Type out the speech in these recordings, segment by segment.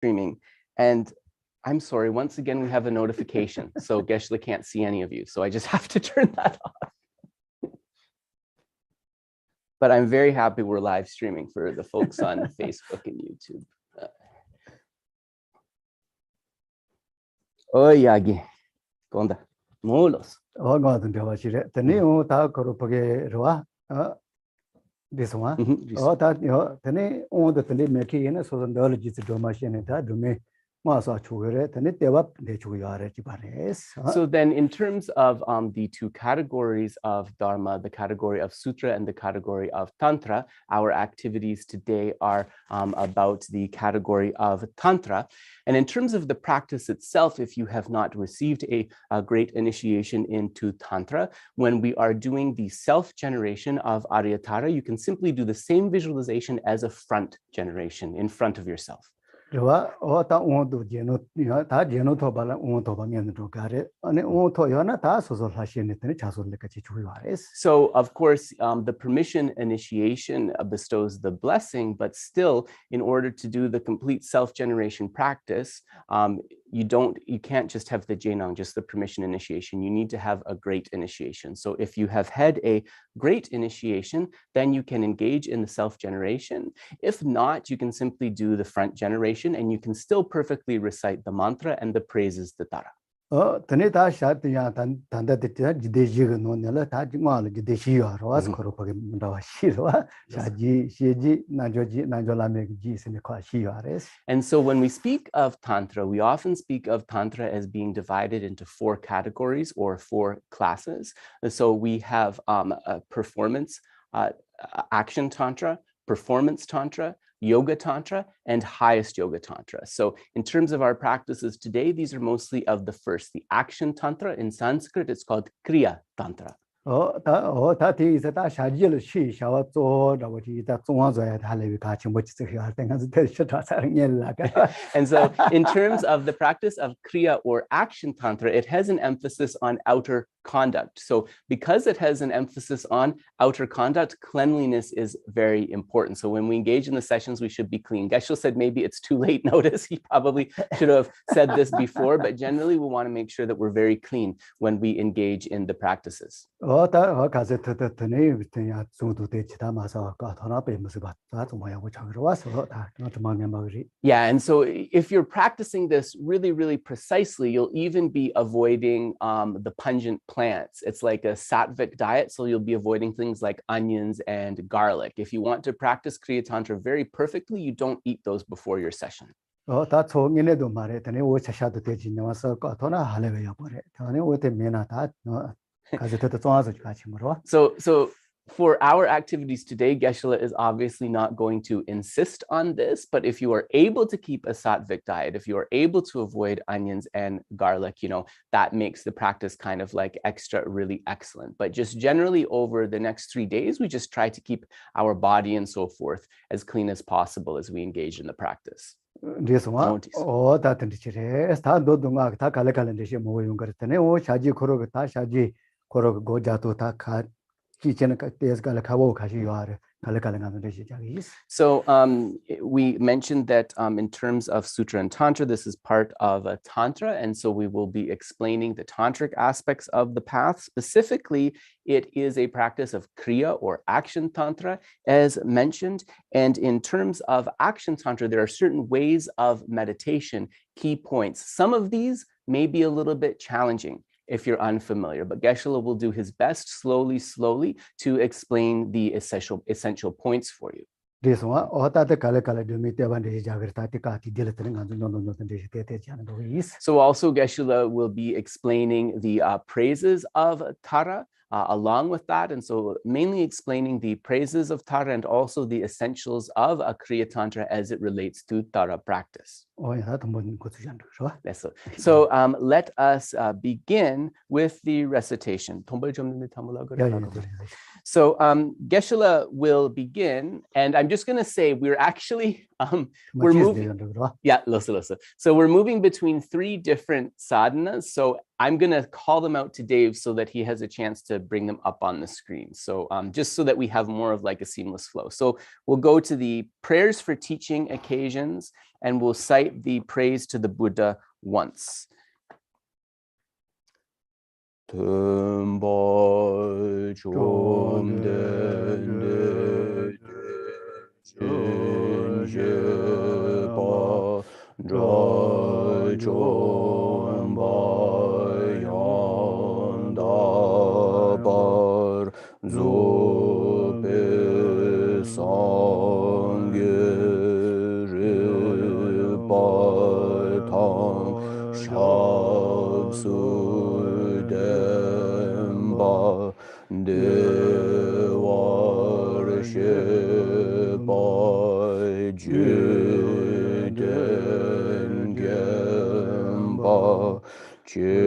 streaming. And I'm sorry, once again, we have a notification. So Geshe can't see any of you. So I just have to turn that off. But I'm very happy we're live streaming for the folks on Facebook and YouTube. Oh, Yagi. Gonda. Molos. Oh, God, and the new talk or this one. Oh, that the name on the making so the knowledge to do machine and that do me. So then in terms of the two categories of Dharma, the category of Sutra and the category of Tantra, our activities today are about the category of Tantra. And in terms of the practice itself, if you have not received a great initiation into Tantra, when we are doing the self-generation of Aryatara, you can simply do the same visualization as a front generation in front of yourself. So of course, the permission initiation bestows the blessing, but still, in order to do the complete self-generation practice, you can't just have the Jainang, just the permission initiation. You need to have a great initiation. So if you have had a great initiation, then you can engage in the self-generation. If not, you can simply do the front generation and you can still perfectly recite the mantra and the praises the Tara. So in terms of the And so when we speak of Tantra, we often speak of Tantra as being divided into 4 categories or 4 classes. So we have performance, action Tantra, performance Tantra, Yoga Tantra, and highest Yoga Tantra. So in terms of our practices today, these are mostly of the first, the action Tantra. In Sanskrit, it's called Kriya Tantra. And so in terms of the practice of Kriya or action Tantra, it has an emphasis on outer conduct. So because it has an emphasis on outer conduct, cleanliness is very important. So when we engage in the sessions, we should be clean. Geshe said maybe it's too late notice. He probably should have said this before, but generally we want to make sure that we're very clean when we engage in the practices. Yeah, and so if you're practicing this really, really precisely, you'll even be avoiding the pungent plants. It's like a sattvic diet, so you'll be avoiding things like onions and garlic. If you want to practice Kriya Tantra very perfectly, you don't eat those before your session. So for our activities today, Geshe is obviously not going to insist on this, but if you are able to keep a sattvic diet, if you are able to avoid onions and garlic, that makes the practice kind of like extra really excellent. But just generally over the next 3 days, we just try to keep our body and so forth as clean as possible as we engage in the practice. This one, oh, that and So we mentioned that in terms of Sutra and Tantra, this is part of a Tantra, and so we will be explaining the Tantric aspects of the path. Specifically, it is a practice of Kriya or action Tantra, as mentioned. And in terms of action Tantra, there are certain ways of meditation, key points. Some of these may be a little bit challenging if you're unfamiliar, but Geshe will do his best slowly to explain the essential points for you. This one, so also Geshe will be explaining the praises of Tara along with that, and so mainly explaining the praises of Tara and also the essentials of a Kriya Tantra as it relates to Tara practice. So let us begin with the recitation. So Geshe will begin, and I'm just going to say we're actually we're moving. Yeah, listen. So we're moving between 3 different sadhanas. So I'm going to call them out to Dave so that he has a chance to bring them up on the screen. So just so that we have more of like a seamless flow. So we'll go to the prayers for teaching occasions, and we'll cite the praise to the Buddha once. Tumbo chom den de jin je pa dra chom ba yon da bar zo pe sang re pa tang shab su demba de war she pa ju den gemba che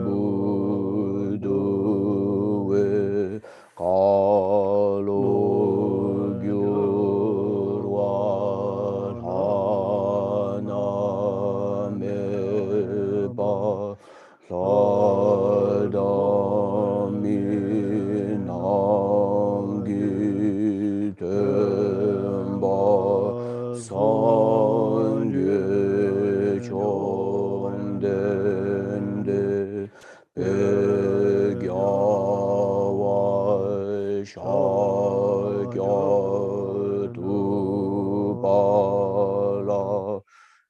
bu du we ka lo gyur wa na me ba la da mi nang gi tem ba san ge chom den de pe gya wa sha gya tu pa la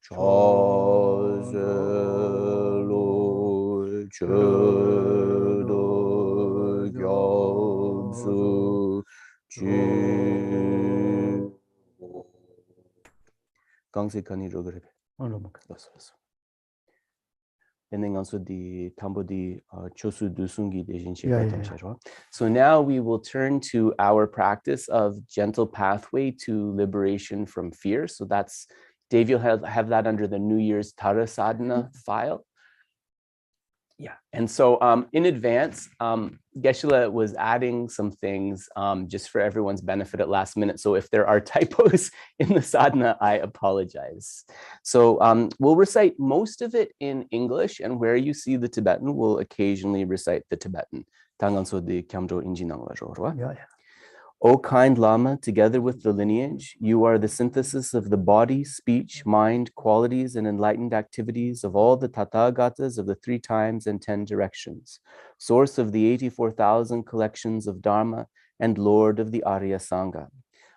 cha ze lo che do gyab su chi gang se kani ro gre also the tambo di chosu dusungi dejin chero. So now we will turn to our practice of gentle pathway to liberation from fear. So that's Dave, you'll have that under the New Year's Tara Sadhana file. Yeah, and so in advance, Geshe was adding some things just for everyone's benefit at last minute. So if there are typos in the sadhana, I apologize. So we'll recite most of it in English, and where you see the Tibetan, we'll occasionally recite the Tibetan. Tanganso di kyamjo injinangla jorwa. O kind Lama, together with the lineage, you are the synthesis of the body, speech, mind, qualities, and enlightened activities of all the Tathagatas of the 3 times and 10 directions, source of the 84,000 collections of Dharma, and Lord of the Arya Sangha.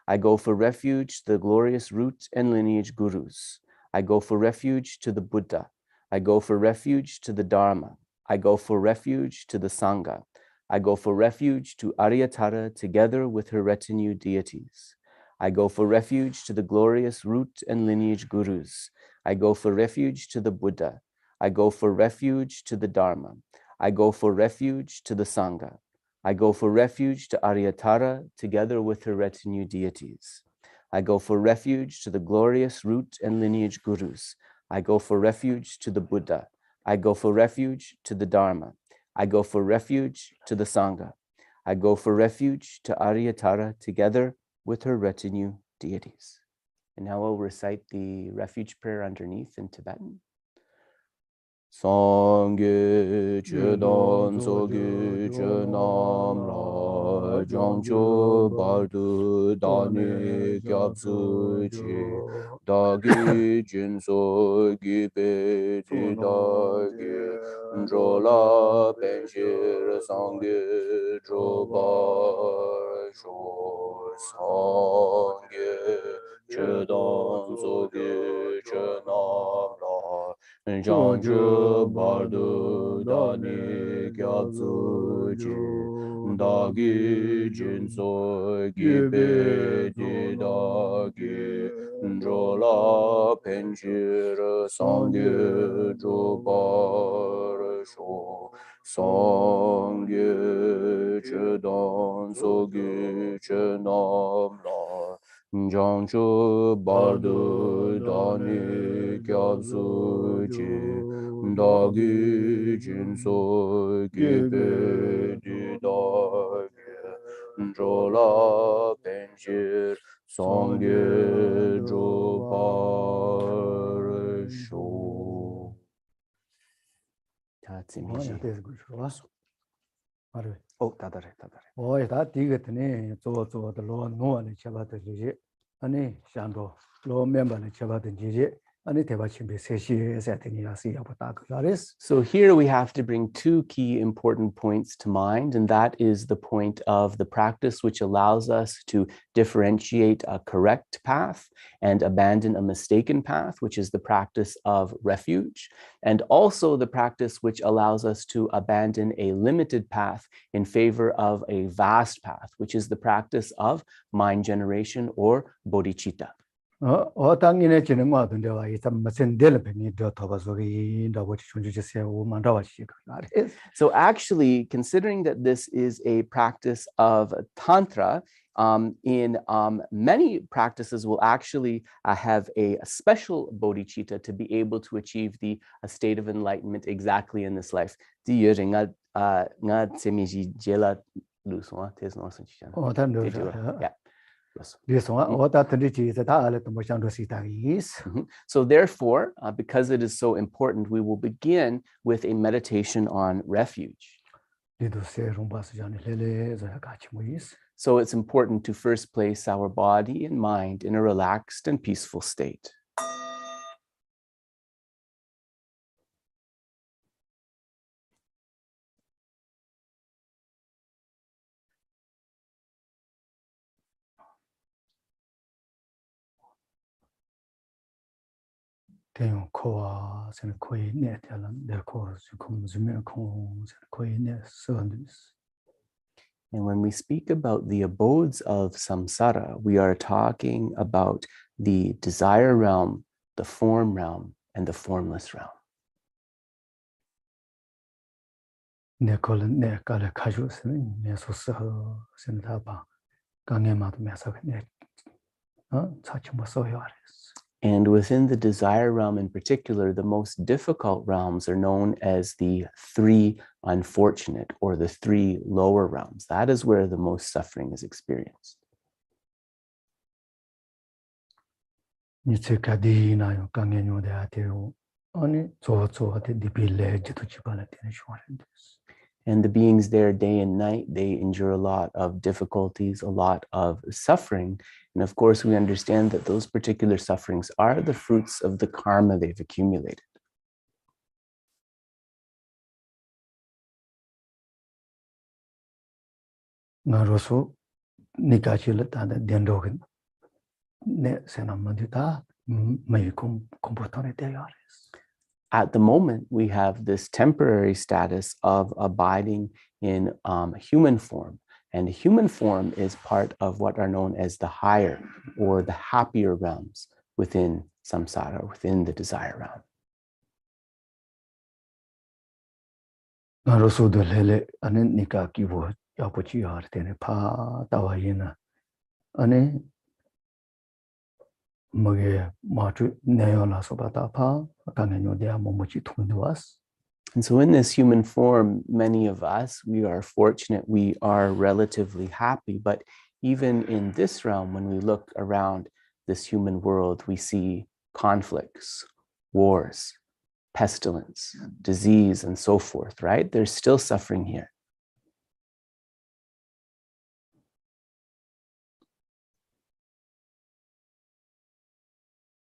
I go for refuge to the glorious root and lineage gurus. I go for refuge to the Buddha. I go for refuge to the Dharma. I go for refuge to the Sangha. I go for refuge to Aryatara together with her retinue deities. I go for refuge to the glorious root and lineage gurus. I go for refuge to the Buddha. I go for refuge to the Dharma. I go for refuge to the Sangha. I go for refuge to Aryatara together with her retinue deities. I go for refuge to the glorious root and lineage gurus. I go for refuge to the Buddha. I go for refuge to the Dharma. I go for refuge to the Sangha. I go for refuge to Aryatara together with her retinue deities. And now I'll recite the refuge prayer underneath in Tibetan. Sangye chedan soge chenam la jangcho bardu dani kyabsu chi dagi jinso gipe di dagi drola penshir sangye droba sho sangye chedan soge chenam la Jangju bardu dani kyabsu chi dagi jinso gipe di dagi drola penshir sangye drobar sho sangye chedan sogi chenam la Jangchu bardu dani kyabsu chi dagi jinso gipe di dagi drola penshir sangye drobar sho. Oh, tadare. Oh, that digatne, so the law no one chabata. 아니 샹도 로 멤버는 쳐봤던 지지 아니 대바침비 세시에 세팅이라서 야보다 그라레스. So here we have to bring two key important points to mind, and that is the point of the practice which allows us to differentiate a correct path and abandon a mistaken path, which is the practice of refuge, and also the practice which allows us to abandon a limited path in favor of a vast path, which is the practice of mind generation or bodhicitta. 어당인의 지는 와던데 와 이참 무슨들 변이 더 더버서기 더 뭐지 존재세요 만다와시 그라레스. So actually, considering that this is a practice of Tantra, in many practices will actually have a special bodhicitta to be able to achieve the state of enlightenment exactly in this life. Yeah. So therefore, because it is so important, we will begin with a meditation on refuge. So it's important to first place our body and mind in a relaxed and peaceful state. And when we speak about the abodes of samsara, we are talking about the desire realm, the form realm, and the formless realm. And within the desire realm in particular, the most difficult realms are known as the three unfortunate or the three lower realms. That is where the most suffering is experienced. And the beings there day and night, they endure a lot of difficulties, a lot of suffering. And of course, we understand that those particular sufferings are the fruits of the karma they've accumulated. At the moment, we have this temporary status of abiding in human form. And human form is part of what are known as the higher or the happier realms within samsara, within the desire realm. And so in this human form, many of us, we are fortunate, we are relatively happy, but even in this realm, when we look around this human world, we see conflicts, wars, pestilence, disease, and so forth, right? There's still suffering here.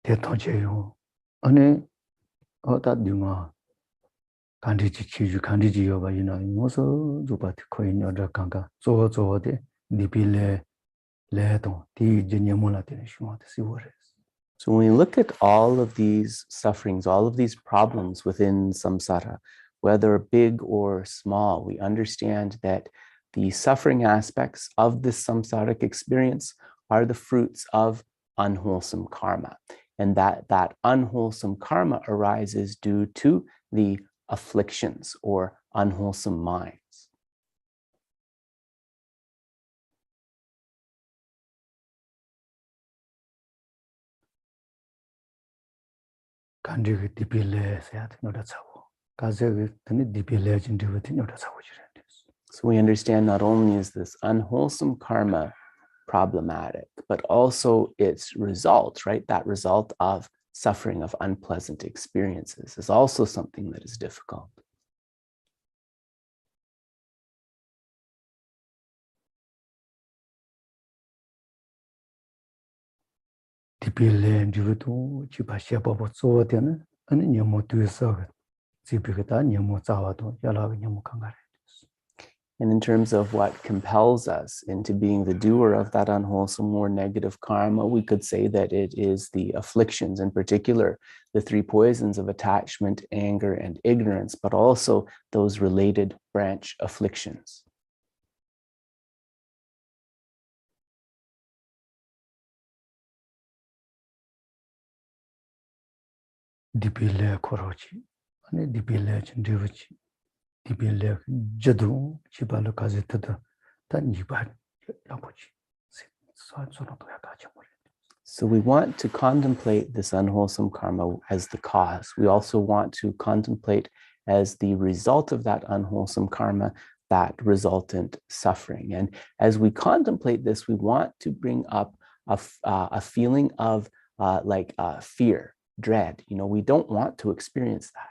So when we look at all of these sufferings, all of these problems within samsara, whether big or small, we understand that the suffering aspects of this samsaric experience are the fruits of unwholesome karma. And that unwholesome karma arises due to the afflictions or unwholesome minds. So we understand not only is this unwholesome karma problematic, but also its result, right? That result of suffering, of unpleasant experiences is also something that is difficult. dipile ndividu chiba sheba bo so tena ani nyamo tuisa zibigata nyamo zawato yala nyamo kangare. And in terms of what compels us into being the doer of that unwholesome or negative karma, we could say that it is the afflictions, in particular, the three poisons of attachment, anger, and ignorance, but also those related branch afflictions. Dipile korochi, ani dipile chindivichi. So we want to contemplate this unwholesome karma as the cause. We also want to contemplate as the result of that unwholesome karma, that resultant suffering. And as we contemplate this, we want to bring up a feeling of fear, dread. You know, we don't want to experience that.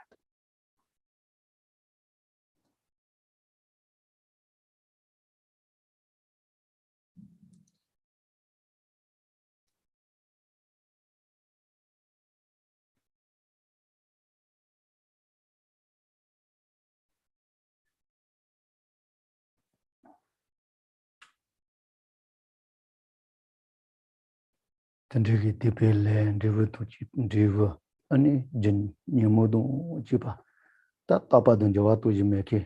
Tandriki dipele ndivu tuchi ndivu ani jin nyamodu jiba ta tapa dunjawa tuji meki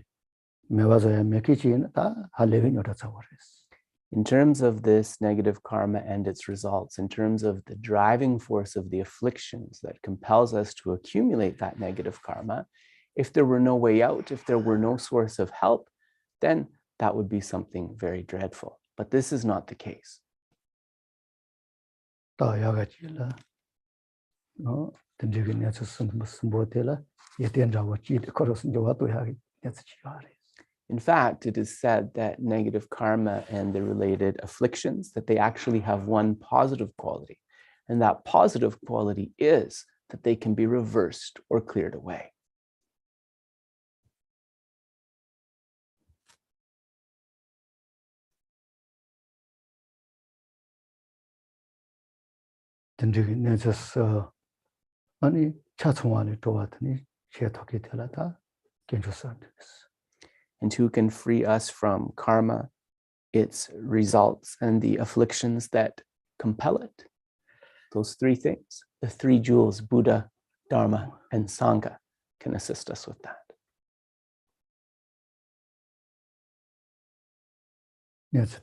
mewaza ya meki chin ta halevi nyota tsawares. In terms of this negative karma and its results, in terms of the driving force of the afflictions that compels us to accumulate that negative karma, if there were no way out, if there were no source of help, then that would be something very dreadful. But this is not the case. In fact, it is said that negative karma and the related afflictions, that they actually have one positive quality. And that positive quality is that they can be reversed or cleared away. And who can free us from karma, its results, and the afflictions that compel it? Those three things, the three jewels, Buddha, Dharma, and Sangha, can assist us with that. Yes,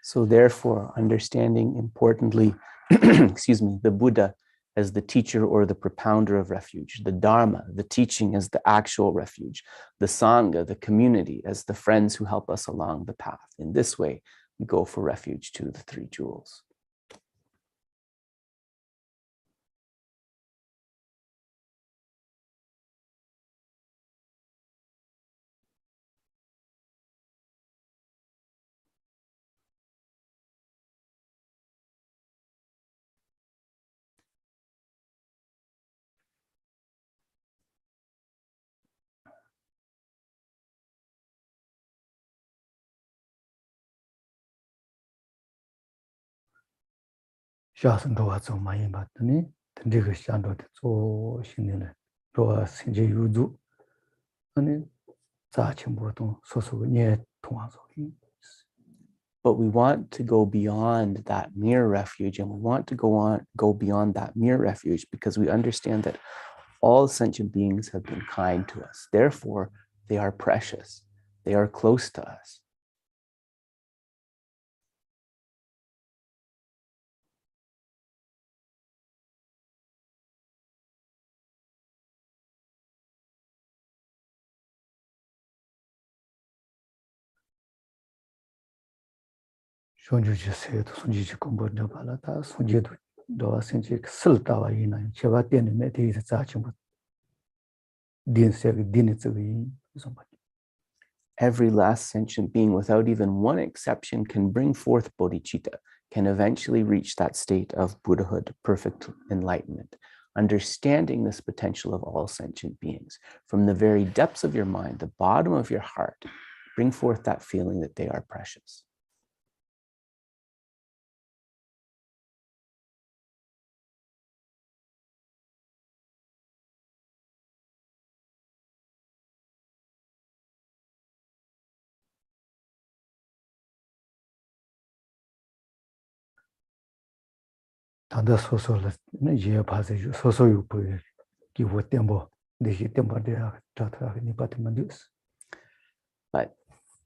so therefore, understanding importantly, excuse me, the Buddha as the teacher or the propounder of refuge, the Dharma, the teaching as the actual refuge, the Sangha, the community, as the friends who help us along the path. In this way, we go for refuge to the three jewels. Shasan Roa so Mayan Batani, the Digger Shando so Shinile, Roa Sinji Yuzu, and Sachimboton, so near Tuazo. But we want to go beyond that mere refuge, and we want to go beyond that mere refuge because we understand that all sentient beings have been kind to us. Therefore, they are precious. They are close to us. Shonju said to Sunji Comboda Balata, Sunji Doa Sinjik Sultawa in and Chevatian Metis Sachim. Didn't say dinner somebody. Every last sentient being, without even one exception, can bring forth bodhicitta, can eventually reach that state of Buddhahood, perfect enlightenment, understanding this potential of all sentient beings. From the very depths of your mind, the bottom of your heart, bring forth that feeling that they are precious. Tanda soso la ye phase ju soso yu pu ki wo tembo de ji tembo de ta ta ni pat mandus. But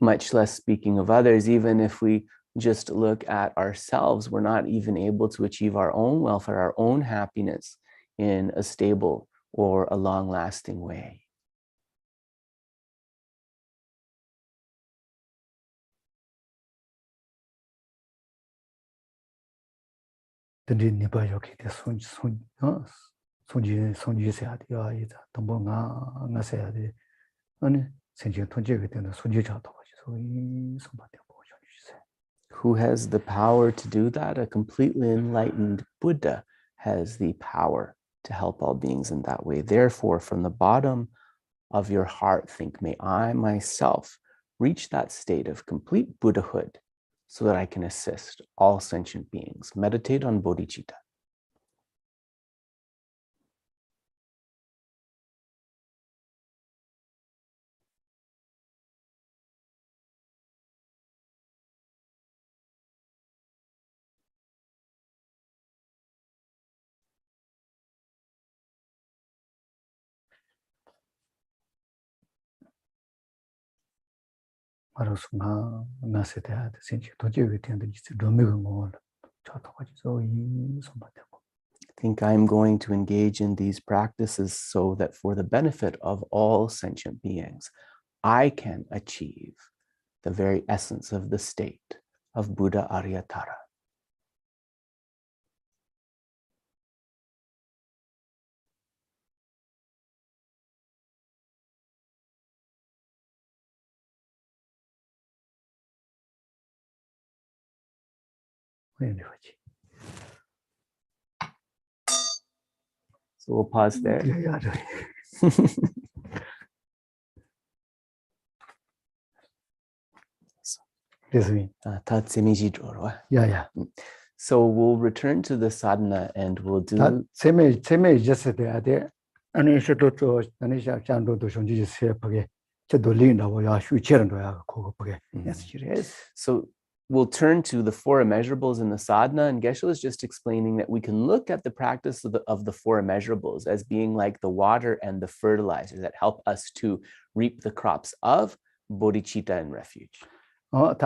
much less speaking of others, even if we just look at ourselves, we're not even able to achieve our own welfare, our own happiness in a stable or a long-lasting way. Tende ni ba yo ki de sun ji se ya ya yi da tambo nga se ya de ani sen ji ton je ge de sun ji cha to ba so yi so ba de bo jo ji se. Who has the power to do that? A completely enlightened Buddha has the power to help all beings in that way. Therefore, from the bottom of your heart, think, may I myself reach that state of complete Buddhahood so that I can assist all sentient beings. Meditate on bodhicitta. Maros nga se de ya de sen ji ton je ge de ji do me ngo cha to ba so yi so ba de bo. I think I'm going to engage in these practices so that for the benefit of all sentient beings, I can achieve the very essence of the state of Buddha Aryatara. So we'll pause there. Yeah. This mean. Yeah. So we'll return to the sadhana and we'll do. Seme just there. Ani shoto to ani sha chando to shonji se page. Che do lin da wo ya shu chen do ya ko page. Yes. So we'll turn to the four immeasurables in the sadhana, and Geshe was just explaining that we can look at the practice of the four immeasurables as being like the water and the fertilizers that help us to reap the crops of bodhicitta and refuge. And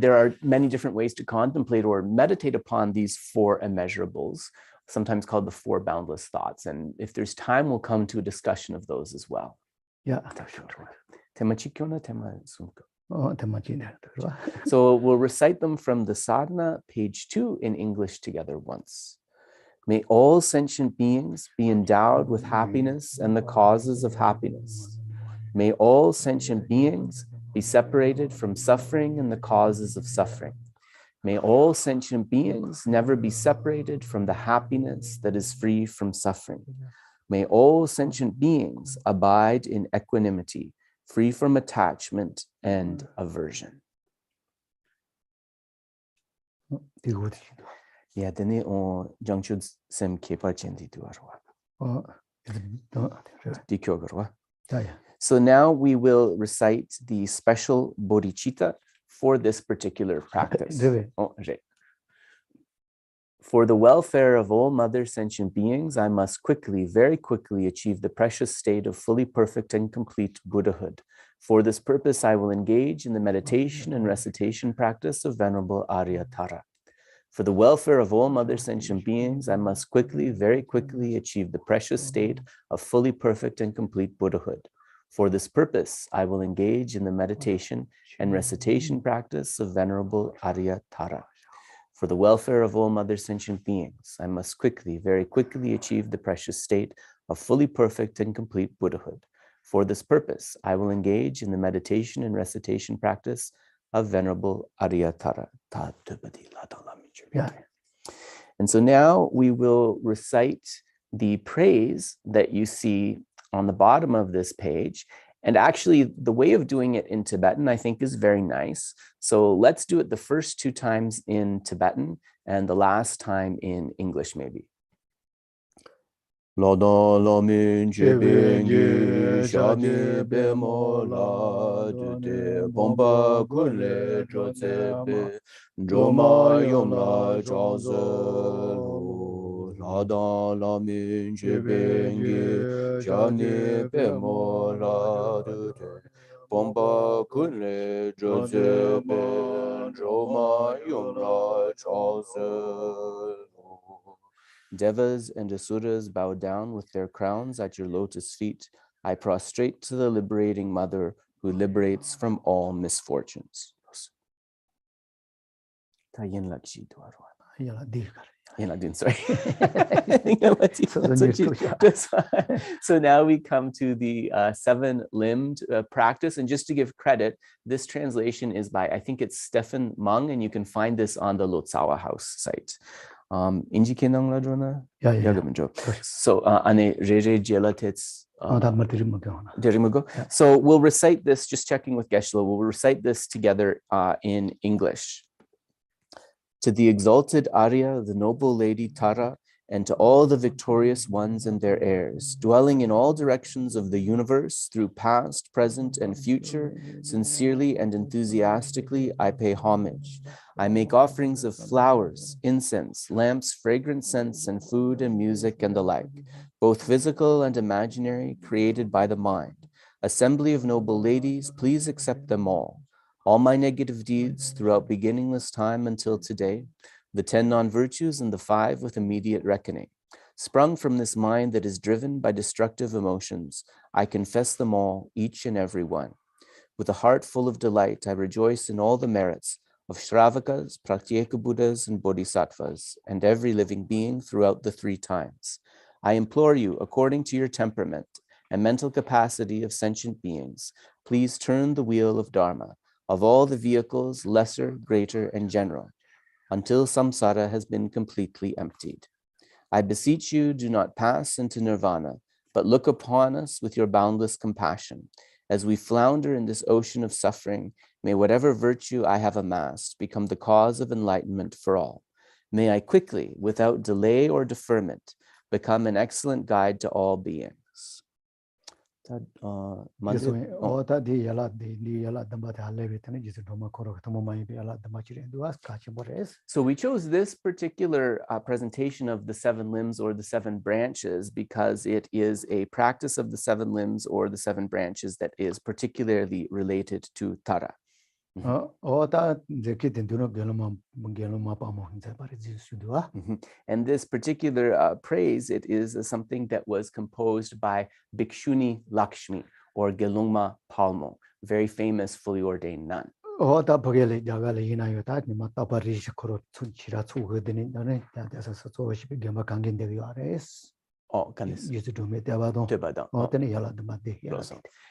there are many different ways to contemplate or meditate upon these four immeasurables, sometimes called the four boundless thoughts. And if there's time, we'll come to a discussion of those as well. Yeah. So we'll recite them from the sadhana, page 2, in English together once. May all sentient beings be endowed with happiness and the causes of happiness. May all sentient beings be separated from suffering and the causes of suffering. May all sentient beings never be separated from the happiness that is free from suffering. May all sentient beings abide in equanimity, free from attachment and aversion. Yeah, then on Jangchud Sem Kepa Chendi Duarwa. So now we will recite the special bodhicitta for this particular practice. For the welfare of all mother sentient beings, I must quickly, very quickly achieve the precious state of fully perfect and complete Buddhahood. For this purpose, I will engage in the meditation and recitation practice of Venerable Aryatara. For the welfare of all mother sentient beings, I must quickly, very quickly achieve the precious state of fully perfect and complete Buddhahood. For this purpose, I will engage in the meditation and recitation practice of Venerable Aryatara. For the welfare of all mother sentient beings, I must quickly, very quickly achieve the precious state of fully perfect and complete Buddhahood. For this purpose, I will engage in the meditation and recitation practice of Venerable Arya Tara. Yeah. And so now we will recite the praise that you see on the bottom of this page. And actually, the way of doing it in Tibetan, I think, is very nice. So let's do it the first 2 times in Tibetan and the last time in English, maybe. Lodan lamin chebengi shami bemo la de bomba gule josebe joma yomla jazelo Lodan lamin chebengi shami bemo la de bomba gule josebe joma yomla jazelo Devas and Asuras bow down with their crowns at your lotus feet. I prostrate to the liberating mother who liberates from all misfortunes. Sorry. So now we come to the 7-limbed practice. And just to give credit, this translation is by, I think it's Stefan Mung, and you can find this on the Lotsawa House site. 인지 kenang la jona so ane reje jelatets so we'll recite this, just checking with Geshe, we'll recite this together in English. To the exalted Arya, the noble lady Tara, and to all the victorious ones and their heirs, dwelling in all directions of the universe through past, present, and future, sincerely and enthusiastically, I pay homage. I make offerings of flowers, incense, lamps, fragrant scents, and food and music and the like, both physical and imaginary, created by the mind. Assembly of noble ladies, please accept them all. All my negative deeds throughout beginningless time until today, the 10 non-virtues and the 5 with immediate reckoning, sprung from this mind that is driven by destructive emotions, I confess them all, each and every one. With a heart full of delight, I rejoice in all the merits of Shravakas, Pratyeka Buddhas, and Bodhisattvas, and every living being throughout the 3 times. I implore you, according to your temperament and mental capacity of sentient beings, please turn the wheel of Dharma, of all the vehicles, lesser, greater, and general, until samsara has been completely emptied. I beseech you, do not pass into nirvana, but look upon us with your boundless compassion. As we flounder in this ocean of suffering, may whatever virtue I have amassed become the cause of enlightenment for all. May I quickly, without delay or deferment, become an excellent guide to all beings. So we chose this particular presentation of the 7 limbs or the 7 branches because it is a practice of the 7 limbs or the 7 branches that is particularly related to Tara. And this particular praise, it is something that was composed by Bhikshuni Lakshmi or Gelungma Palmo, very famous fully ordained nun.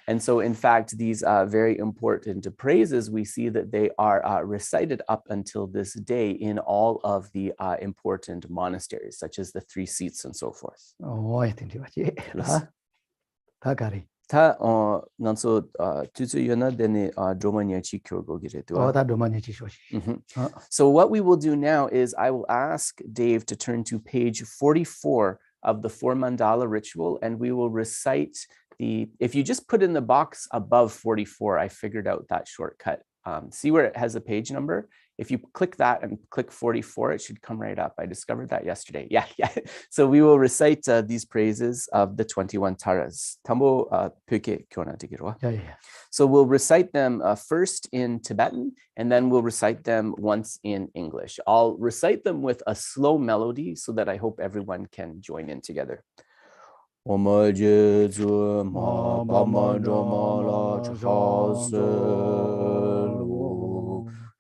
And so, in fact, these very important praises, we see that they are recited up until this day in all of the important monasteries, such as the 3 seats and so forth. So what we will do now is I will ask Dave to turn to page 44 of the 4 mandala ritual, and we will recite if you just put in the box above 44, I figured out that shortcut. See where it has a page number? If you click that and click 44, it should come right up. I discovered that yesterday. Yeah. So we will recite these praises of the 21 taras. Tambo pyoke kyona digirwa. So we'll recite them first in Tibetan, and then we'll recite them once in English. I'll recite them with a slow melody so that I hope everyone can join in together. Oma Jesu ma pama joma la chaselo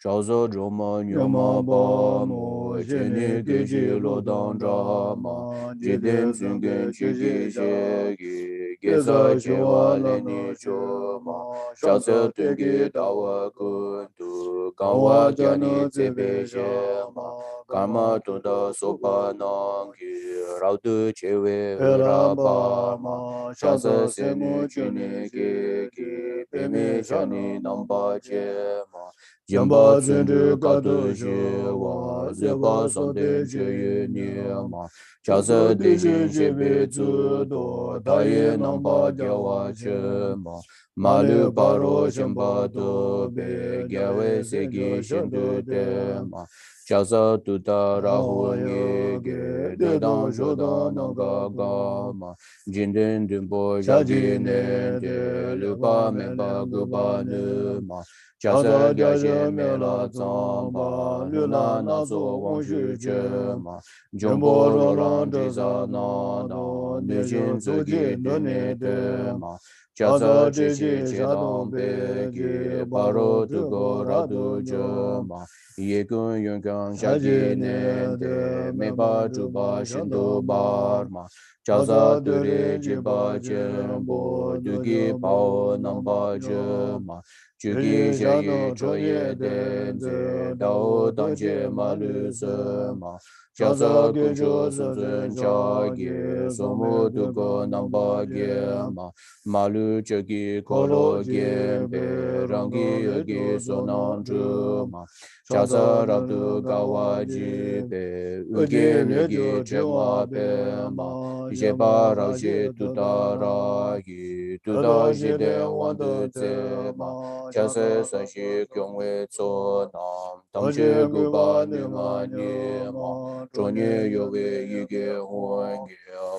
chazo joma nyoma ba mo jene geje lo dan drama jedem sungen chige shegi Kesa Chewa Leni Choma Shasa Tungi Dawa Kuntu Kawa Jani Tsebe Shema Karma Tunda Sopa Nangi Rautu Chewe Urabama Shasa Semu Chuni Kiki Pemi Shani Namba Chema Jamba Tsundu Kato Shewa Zeba Sande Cheye Niyama Chasa Deshin Shebe Tsudo Taye Namba Jawa Chema Malu Paro Shamba Tobe Gyawe Segi Shindu Tema Chasa Tuta Rahu Ngege Dedang Shodan Nanga Gama Jinden Dumbo Shagi Nende Lupa Memba Guba Numa Chasa Geshe Mela Zamba Luna Naso Wang Shu Chema Jumbo Roland Jiza Nana Nijin Zugi Dune Tema Chasa Chichi Chedam Peki Paro Tugo Radu Chema Yekun Yungang Shagi Nende Meba Juba Shindu Barma Chasa Turi Jiba Chembo Dugi Pao Namba Chema Chugi Shagi Choye Denze Dao Dangche Malu Sema Chasa Kuncho Sunsun Chagi Somu Dugo Namba Gema Malu Chagi Kolo Gembe Rangi Yogi Sonam Chuma Chasa Rabdu Gawaji Be Uge Nugi Chema Bema Jeba Raji Tutara Yi Tutaji De Wandu Tsema Chasa Sashi Kyongwe Tso Nam Tamche Guba Nima Nima Chonye Yowe Yige Huange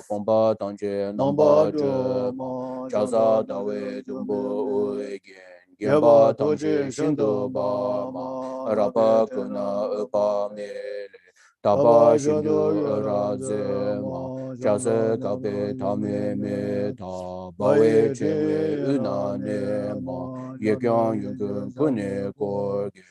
Pomba Tangche Namba Chema Chasa Dawe Dumbo Uegen Gemba Tangche Shindu Bama Rapa Kuna Upa Mele Taba Shindu Razema Chasa Kape Tame Meta Bawe Chewe Una Nema Yekyang Yungun Pune Korge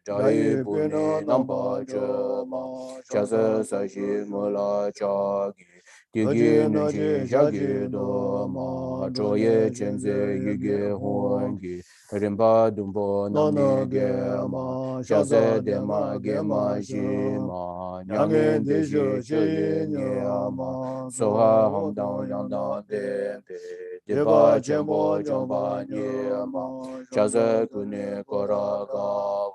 Jai Pune Namba Chema Chasa Sashi Mula Chagi Digi Nunchi Shagi Doma Choye Chenze Yige Hongi Rimba Dumbo Nami Gema Chasa Dema Gema Shima Nyangen Deshi Choye Nyama Soha Hamdang Yangdang Dempe Deba Chenpo Chompa Nyama Chasa Kune Kora Gawe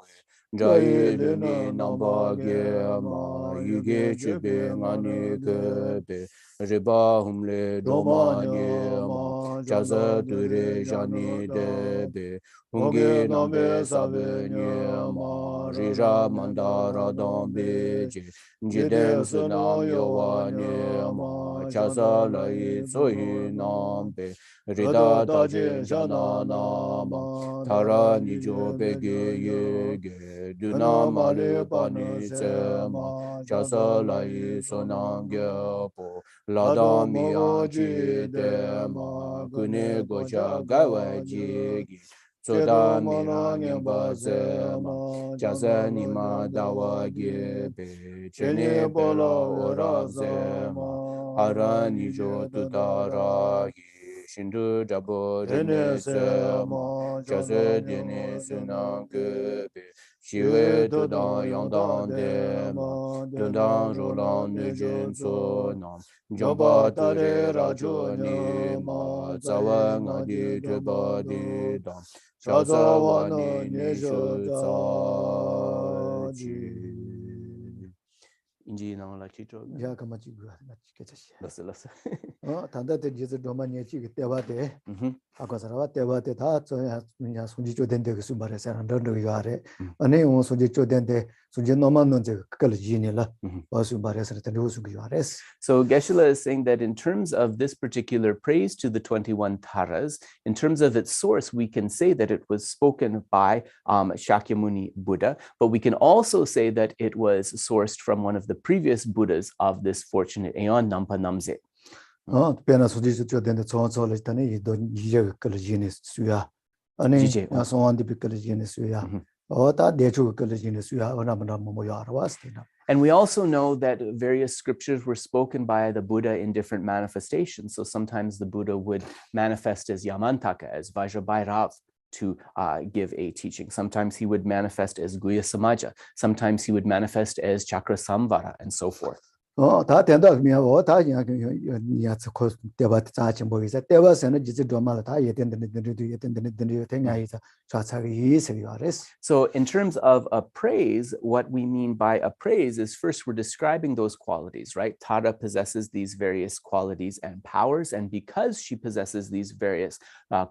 Jai Luni Namba Gema Yuge Chube Ngani Kebe Riba Humle Doma Nyema Chasa Ture Jani Debe Hungi Nambe Sabe Nyema Rija Mandara Dambe Jidem Sunam Yowa Nyema Chasa Lai Sohi Nambe Rida Tajin Jana Nama Tara Nijo Bege Yege Duna Male Pani Tsema Chasa Lai Sonam Gyapo Lada Miya Jidema Kune Gocha Gawa Jigi Soda Mira Nyamba Zema Chasa Nima Dawa Gebe Chene Bola Ora Zema Hara Nijo Tutara Shindu Jabo Rene Sema Chasa Dene Sunang Gebe Shiwe Tudan Yangdan Dema Tudan Roland Nujin Sonam Jomba Tare Rajo Nima Zawa Ngadi Tuba Didam Chasa Wani Nishu Zaji Inji Nang La Chito. Ya kama chigu na chikechashi. Lasa. Tanda te jizu doma nyechi ke tebate. Akosarawa tebate ta ya sunji chodende ke subare sarandando yare. Ane on sunji chodende sunji nomano je kakal jini la. Subare sarandando yare. So Geshe is saying that in terms of this particular praise to the 21 Taras, in terms of its source, we can say that it was spoken by Shakyamuni Buddha, but we can also say that it was sourced from one of the previous Buddhas of this fortunate aeon, Nampa Namze. Pena suji chodende chonso le tane yido yije kakal jini suya. Ane yason andi pikal jini suya. Ta dechu kakal jini suya ona mana momo yara was tina. And we also know that various scriptures were spoken by the Buddha in different manifestations. So sometimes the Buddha would manifest as Yamantaka, as Vajrabhairav, to give a teaching. Sometimes he would manifest as Guhya Samaja. Sometimes he would manifest as Chakra Samvara, and so forth. 다 된다 그러면 다 야츠 코스 대바트 자치 보이자 대바서는 지지 도마라 다 예된데 되냐이자 좌차기 이세요레스. So in terms of a praise, what we mean by a praise is first we're describing those qualities, right? Tara possesses these various qualities and powers, and because she possesses these various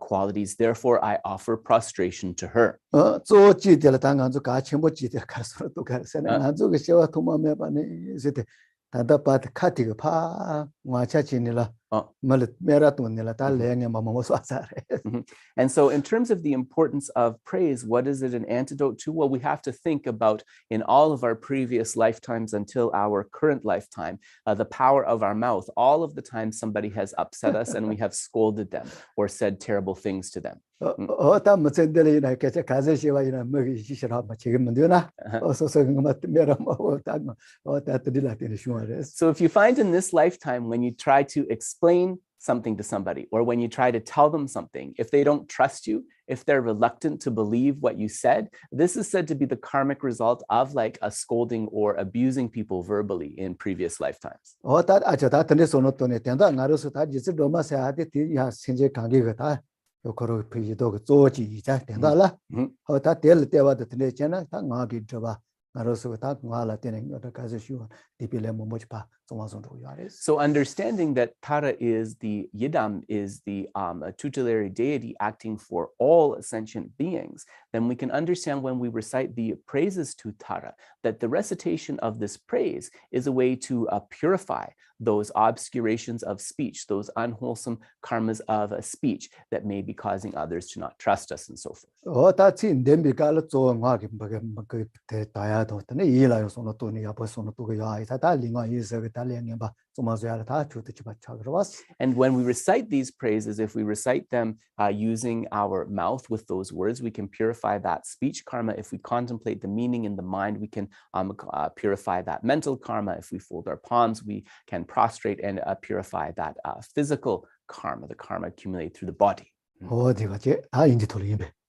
qualities, therefore I offer prostration to her. 조지들 당간주 같이 뭐 지들 가서 또 가서는 안주가 세와 도마메 바네 이제 다다바트 카티가 파 와차치니라 말 메라톤니라 달랭에 마마모 쏴사레. And so in terms of the importance of praise, what is it an antidote to? Well, we have to think about in all of our previous lifetimes until our current lifetime, the power of our mouth, all of the time somebody has upset us and we have scolded them or said terrible things to them. 어떤 무슨들이 이렇게 가서시와 이런 먹이 시시라 지금은 되나 어서서 그만 메라 뭐 다들이라더니 슈아레스. So if you find in this lifetime when you try to explain something to somebody or when you try to tell them something, if they don't trust you, if they're reluctant to believe what you said, this is said to be the karmic result of like a scolding or abusing people verbally in previous lifetimes. 다 아저다 근데 손었더니 된다 나로서 다 이제 로마세 하데 뒤야 신제 관계가 요거로 비지도 조지 이자 된다라 다 될 때와도 되잖아 다 나기 줘봐 나로서 다 나라 되는 거 가서 쉬워 디빌레 뭐 뭐지 봐 정화선도 야레스. So understanding that Tara is the Yidam, is the tutelary deity acting for all sentient beings, then we can understand when we recite the praises to Tara that the recitation of this praise is a way to purify those obscurations of speech, those unwholesome karmas of speech that may be causing others to not trust us and so forth. 다치 냄비가로 조응하게 그 다야도 때문에 이라요 손도니 야버 손도가 야이다 달링아 이서 달링에 봐 좀아서야 다 주듯이 받쳐그러was. And when we recite these praises, if we recite them using our mouth with those words, we can purify that speech karma. If we contemplate the meaning in the mind, we can purify that mental karma. If we fold our palms, we can prostrate and purify that physical karma, the karma accumulated through the body.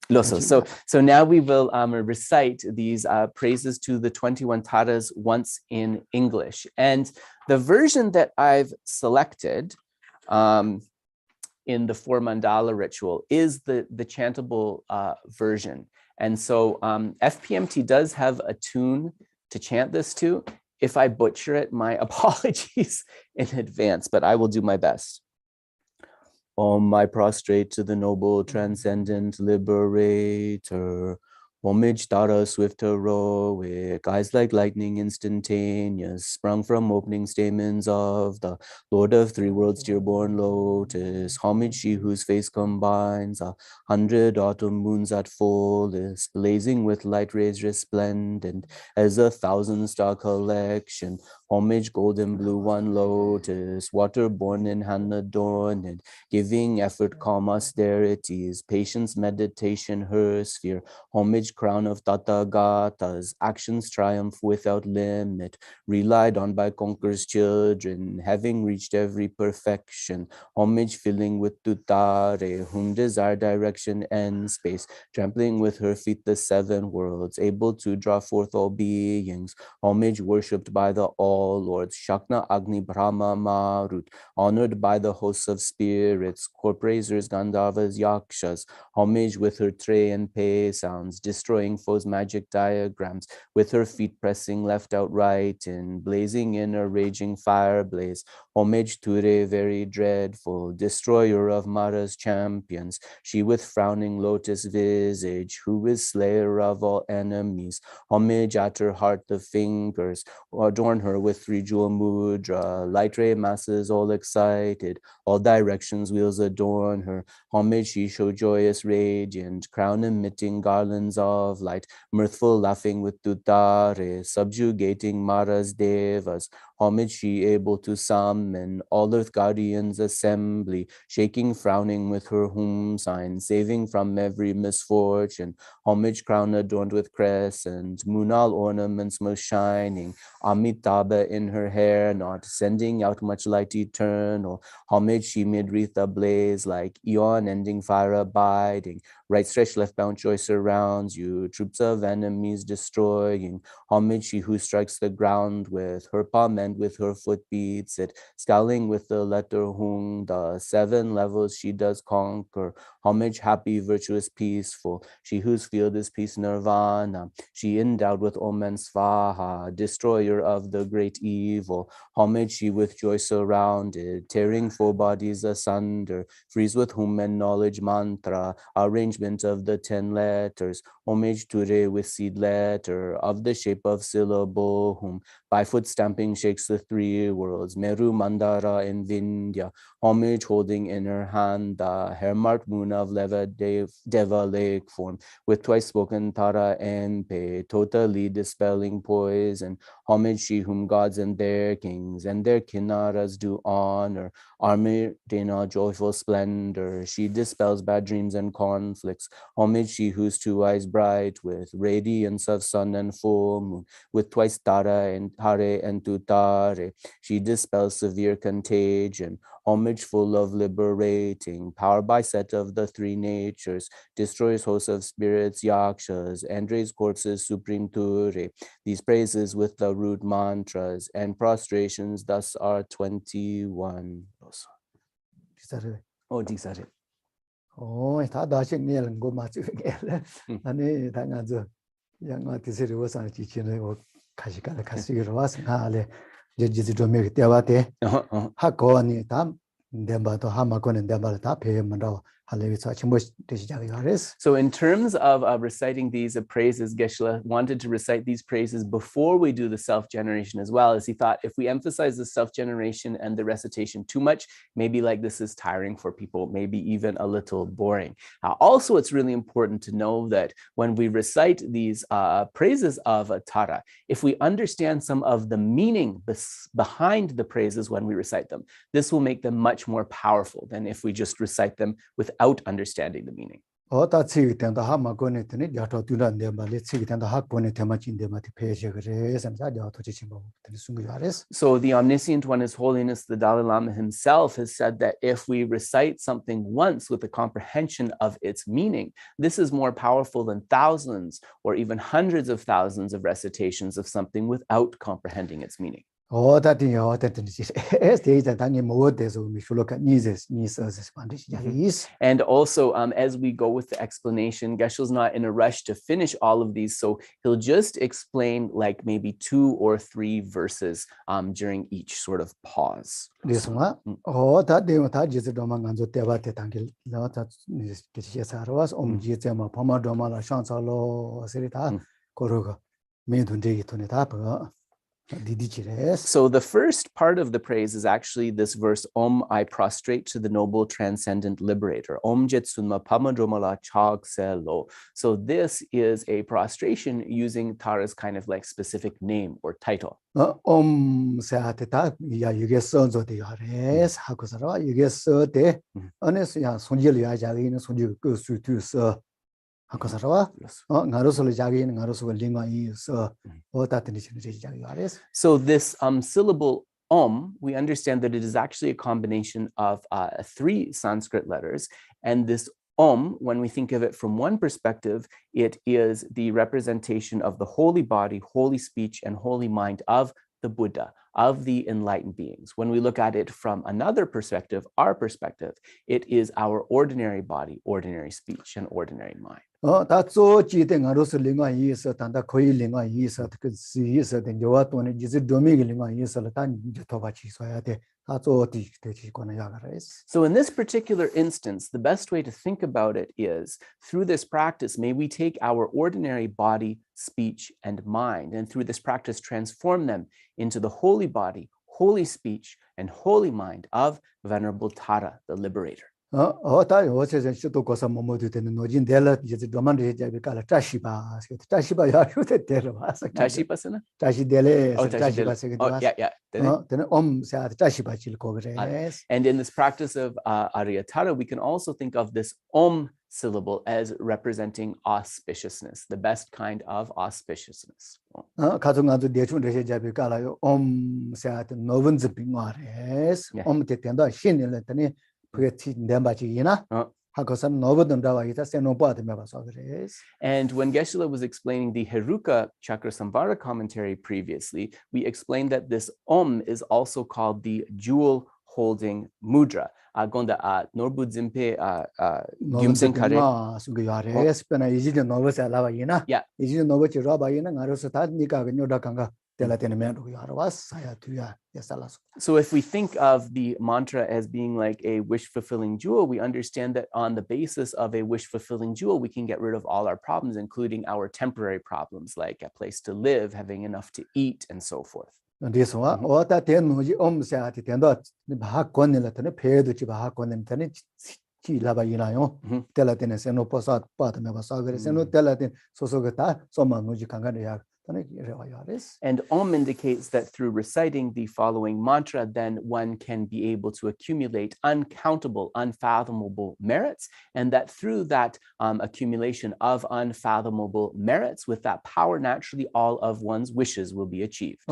So now we will recite these praises to the 21 Taras once in English. And the version that I've selected in the 4 mandala ritual is the chantable version. And so FPMT does have a tune to chant this to. If I butcher it, my apologies in advance, but I will do my best. Om, I prostrate to the noble, transcendent liberator. Homage, Tara, swift heroic, eyes like lightning instantaneous, sprung from opening stamens of the Lord of Three Worlds, dearborn lotus. Homage, she whose face combines 100 autumn moons at fullest, blazing with light rays resplendent as 1,000-star collection. Homage, golden blue, one lotus, water-born in hand adorned, giving effort, calm austerities, patience, meditation, her sphere. Homage, crown of Tathagatas, actions triumph without limit, relied on by conquerors' children, having reached every perfection. Homage filling with Tutare, whom desire direction and space, trampling with her feet the 7 worlds, able to draw forth all beings. Homage worshipped by the all lords, Shakna, Agni, Brahma, Marut, honored by the hosts of spirits, corporazers, Gandharvas, Yakshas. Homage with her tray and pay sounds, destroying foes' magic diagrams, with her feet pressing left out right in, blazing in a raging fire blaze. Homage to Re, very dreadful, destroyer of Mara's champions, she with frowning lotus visage, who is slayer of all enemies. Homage at her heart the fingers, adorn her with 3 jewel mudra, light ray masses all excited, all directions wheels adorn her. Homage she show joyous radiant, crown emitting garlands of light, mirthful laughing with Tutare, subjugating Mara's devas. Homage she able to summon all earth guardians assembly, shaking, frowning with her whom sign, saving from every misfortune. Homage crown adorned with crescent, moonal ornaments most shining, Amitabha in her hair, not sending out much light eternal. Homage she mid wreath ablaze, like eon ending fire abiding. Right stretch, left bound joy surrounds you, troops of enemies destroying. Homage she who strikes the ground with her palm and with her foot beats it, scowling with the letter hung, the 7 levels she does conquer. Homage happy, virtuous, peaceful, she whose field is peace nirvana. She endowed with Om and Svaha, destroyer of the great evil. Homage she with joy surrounded, tearing 4 bodies asunder, frees with whom and knowledge mantra, arrangement of the 10 letters. Homage Ture with seed letter, of the shape of syllable, whom by foot stamping shakes the 3 worlds, Meru, Mandara, and Vindhya. Homage holding in her hand the hair-marked moon of Deva lake form, with twice spoken Tara and Pe, totally dispelling poison. Homage she whom gods and their kings and their kinnaras do honor, armored in a joyful splendor, she dispels bad dreams and conflicts. Homage she whose 2 eyes bright with radiance of sun and full moon, with twice Tara and Hare and Tutare, she dispels severe contagion. Homage full of liberating, power by set of the 3 natures, destroys hosts of spirits, yakshas, and raise corpses supreme Ture. These praises with the root mantras and prostrations thus are 21. Oh, Disare. Oh, 다 다시 내는 거 맞지? 아니, 당하죠. 양아 디세르 와서 지치는 거 가시기로 와서 나래 이제 좀 이렇게 대화돼. 하고 아니 담 덴바도 하마고는 덴바를 다 배면도 할래서 뭐 되시자고 그랬어. So in terms of reciting these praises, Geshe wanted to recite these praises before we do the self-generation as well, as he thought if we emphasize the self-generation and the recitation too much, maybe like this is tiring for people, maybe even a little boring. Also, it's really important to know that when we recite these praises of Tara, if we understand some of the meaning behind the praises when we recite them, this will make them much more powerful than if we just recite them without understanding the meaning. So the omniscient one, His Holiness the Dalai Lama himself, has said that if we recite something once with the comprehension of its meaning, this is more powerful than thousands or even hundreds of thousands of recitations of something without comprehending its meaning. And also, as we go with the explanation, Geshe's not in a rush to finish all of these, so he'll just explain like maybe 2 or 3 verses during each sort of pause. So the first part of the praise is actually this verse, Om, I prostrate to the noble transcendent liberator. Om Jetsunma Pamadromala Chagselo. So this is a prostration using Tara's kind of like specific name or title. Om Seateta, Yugesonzo de Yares, Hakusara, Yugesote, Honest, Sonjil Yajagin, Sonju goes to Sir. So this syllable Om, we understand that it is actually a combination of 3 Sanskrit letters, and this Om, when we think of it from one perspective, it is the representation of the holy body, holy speech, and holy mind of the Buddha, of the enlightened beings. When we look at it from another perspective, our perspective, it is our ordinary body, ordinary speech, and ordinary mind. That's all cheating. I also lingua is a tanda koi lingua is at the sea is at the Joatone, is it Domingo lingua is a Latan Jatovachi. So in this particular instance, the best way to think about it is through this practice, may we take our ordinary body, speech, and mind, and through this practice transform them into the holy body, holy speech, and holy mind of Venerable Tara, the liberator. 다 어제서 시도 고사 뭐뭐도 되는 노진 데라 이제 도만데 자비 깔아 짜시바 짜시바 야효데 데라 와서 Tashipasana? 짜시 데레 Oh, 짜시바 Tashidele. 세게 Oh, 와서 yeah. Did 되는 사 짜시바 질 거그레스 And in this practice of Aryatara, we can also think of this syllable as representing auspiciousness, the best kind of auspiciousness. 가정가도 대충 되게 자비 깔아요 사한테 노번즈 빙와레스 때 된다 신일랬더니 그게 된바지이나 하고선 노버던다와 이자 세노바데 메바서 그레스 And when Geshe was explaining the Heruka Chakra Samvara commentary previously, we explained that this is also called the jewel holding mudra. Gonda Norbu Dzimpe Gyumsen Kare. 수기야레스 페나 이지데 노버세 알아바이나 이지데 노버치 라바이나 나로서 다 니가 그녀다 강가 So if we think of the mantra as being like a wish-fulfilling jewel, we understand that on the basis of a wish-fulfilling jewel, we can get rid of all our problems, including our temporary problems, like a place to live, having enough to eat, and so forth. And indicates that through reciting the following mantra, then one can be able to accumulate uncountable, unfathomable merits, and that through that accumulation of unfathomable merits, with that power, naturally all of one's wishes will be achieved.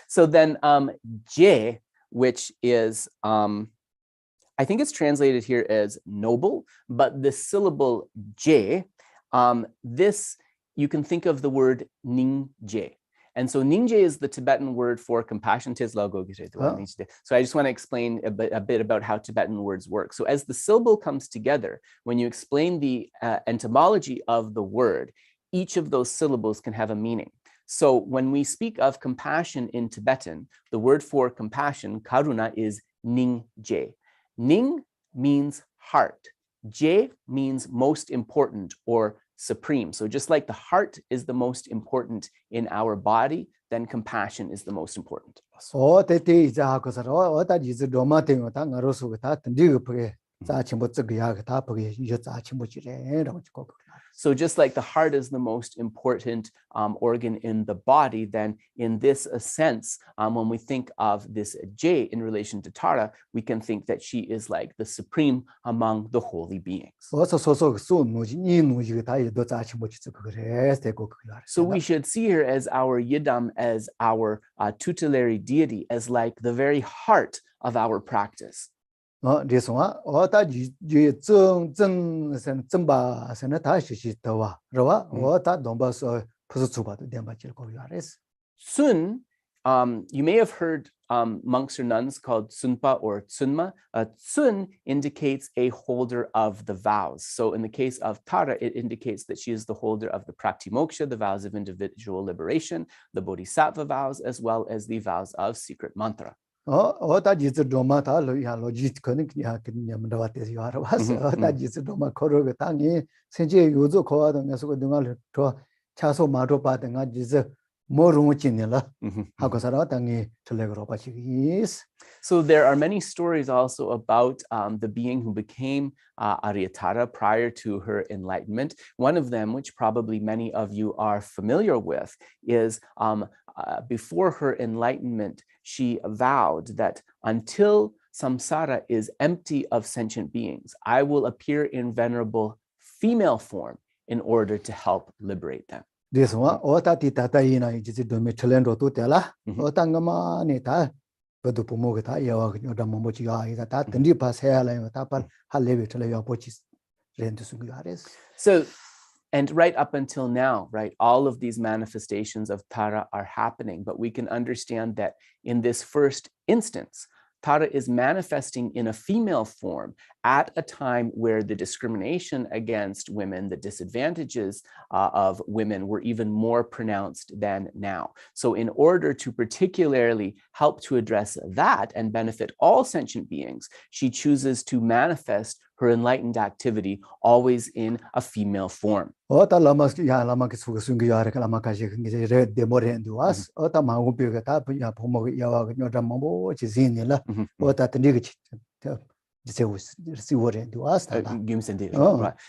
So then Je, which is, I think it's translated here as noble, but the syllable Je, this, you can think of the word Ningje. And so Ningje is the Tibetan word for compassion. So I just want to explain a bit about how Tibetan words work. So as the syllable comes together, when you explain the etymology of the word, each of those syllables can have a meaning. So when we speak of compassion in Tibetan, the word for compassion, karuna, is Ningje. Ning means heart. Je means most important or supreme. So just like the heart is the most important in our body, then compassion is the most important. So just like the heart is the most important organ in the body, then in this sense, when we think of this J in relation to Tara, we can think that she is like the supreme among the holy beings. So we should see her as our Yidam, as our tutelary deity, as like the very heart of our practice. So Sun, you may have heard monks or nuns called Sunpa or Tsunma. Tsun indicates a holder of the vows. So in the case of Tara, it indicates that she is the holder of the Praktimoksha, the vows of individual liberation, the Bodhisattva vows, as well as the vows of secret mantra. So there are many stories also about the being who became Aryatara prior to her enlightenment. One of them, which probably many of you are familiar with, is before her enlightenment, she vowed that until samsara is empty of sentient beings, I will appear in venerable female form in order to help liberate them. This one, So, and right up until now, right, all of these manifestations of Tara are happening, but we can understand that in this first instance, Tara is manifesting in a female form at a time where the discrimination against women, the disadvantages of women were even more pronounced than now. So in order to particularly help to address that and benefit all sentient beings, she chooses to manifest her enlightened activity, always in a female form. 어다 라마스 야 라마게 수고 순기 야레 라마카시 그게 레 데모렌도 와스 어다 마고비가 다 분야 보모 야와 녀다 뭐 지진이라 어다 드니게 Right.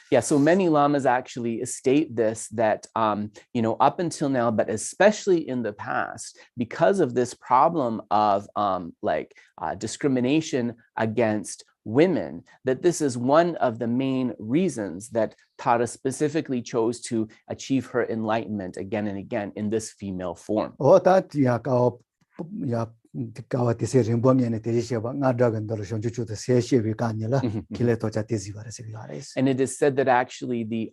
Yeah, so many lamas actually state this, that up until now, but especially in the past, because of this problem of discrimination against women, that this is one of the main reasons that Tara specifically chose to achieve her enlightenment again and again in this female form. And it is said that actually the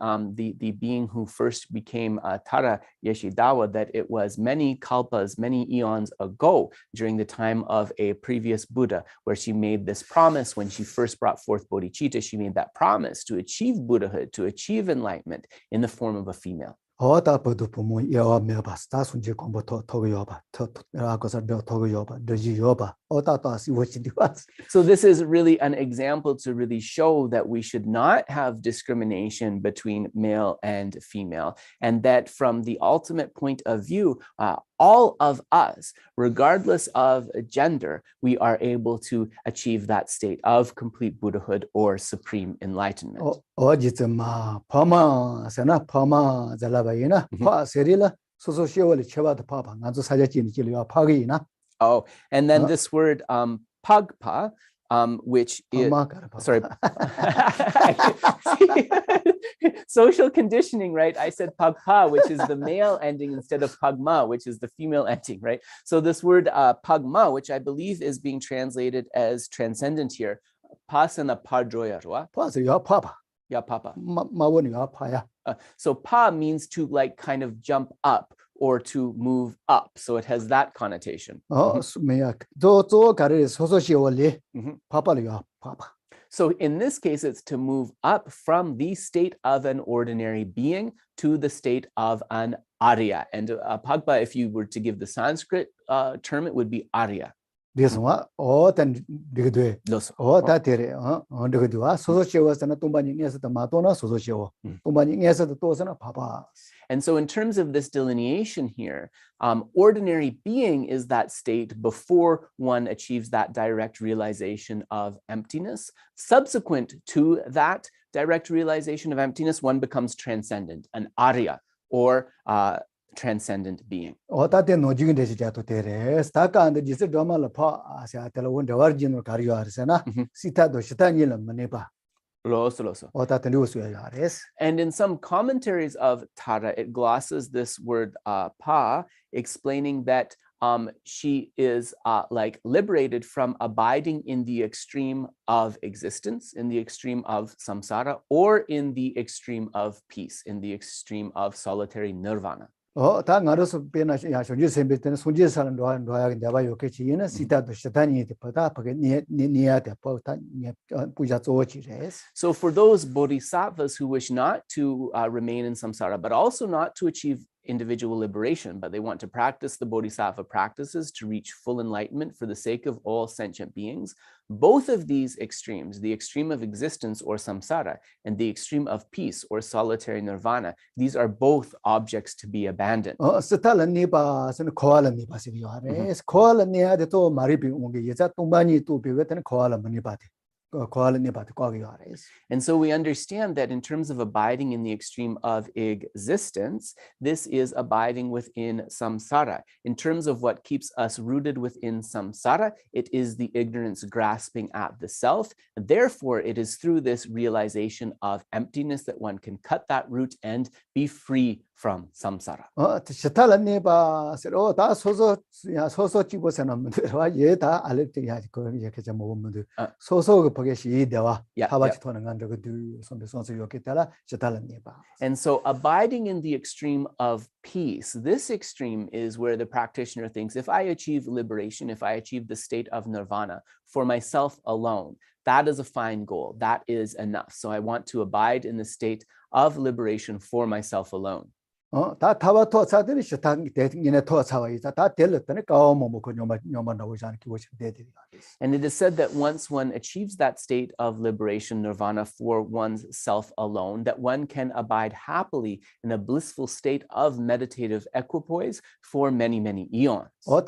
being who first became Tara Geshe Dawa, that it was many kalpas, many eons ago, during the time of a previous Buddha, where she made this promise when she first brought forth bodhicitta. She made that promise to achieve Buddhahood, to achieve enlightenment in the form of a female. So this is really an example to really show that we should not have discrimination between male and female, and that from the ultimate point of view, all of us, regardless of gender, we are able to achieve that state of complete Buddhahood or supreme enlightenment. Oh, and then this word pagpa, which is sorry, social conditioning, right? I said pagpa, which is the male ending, instead of pagma, which is the female ending, right? So this word pagma, which I believe is being translated as transcendent here, pasana padroya, yeah, papa. So pa means to kind of jump up or to move up, so it has that connotation. So in this case, it's to move up from the state of an ordinary being to the state of an Arya. And Pagpa, if you were to give the Sanskrit term, it would be Arya. This one, and so in terms of this delineation here, ordinary being is that state before one achieves that direct realization of emptiness. Subsequent to that direct realization of emptiness, one becomes transcendent, an Arya, or transcendent being. And in some commentaries of Tara, it glosses this word pa, explaining that she is liberated from abiding in the extreme of existence, in the extreme of samsara, or in the extreme of peace, in the extreme of solitary nirvana. So for those bodhisattvas who wish not to remain in samsara, but also not to achieve individual liberation, but they want to practice the bodhisattva practices to reach full enlightenment for the sake of all sentient beings, both of these extremes, the extreme of existence or samsara and the extreme of peace or solitary nirvana, these are both objects to be abandoned. And so we understand that in terms of abiding in the extreme of existence, this is abiding within samsara. In terms of what keeps us rooted within samsara, it is the ignorance grasping at the self. Therefore, it is through this realization of emptiness that one can cut that root and be free from samsara. And so abiding in the extreme of peace, this extreme is where the practitioner thinks, if I achieve liberation, if I achieve the state of nirvana for myself alone, that is a fine goal, that is enough. So I want to abide in the state of liberation for myself alone. 다 타와 토차들이 시탄 대인의 토차와 이자 다 될었더니 까오모 그 녀만 나오지 않게 보시면 되더라. And it is said that once one achieves that state of liberation, nirvana, for one's self alone, that one can abide happily in a blissful state of meditative equipoise for many, many eons. But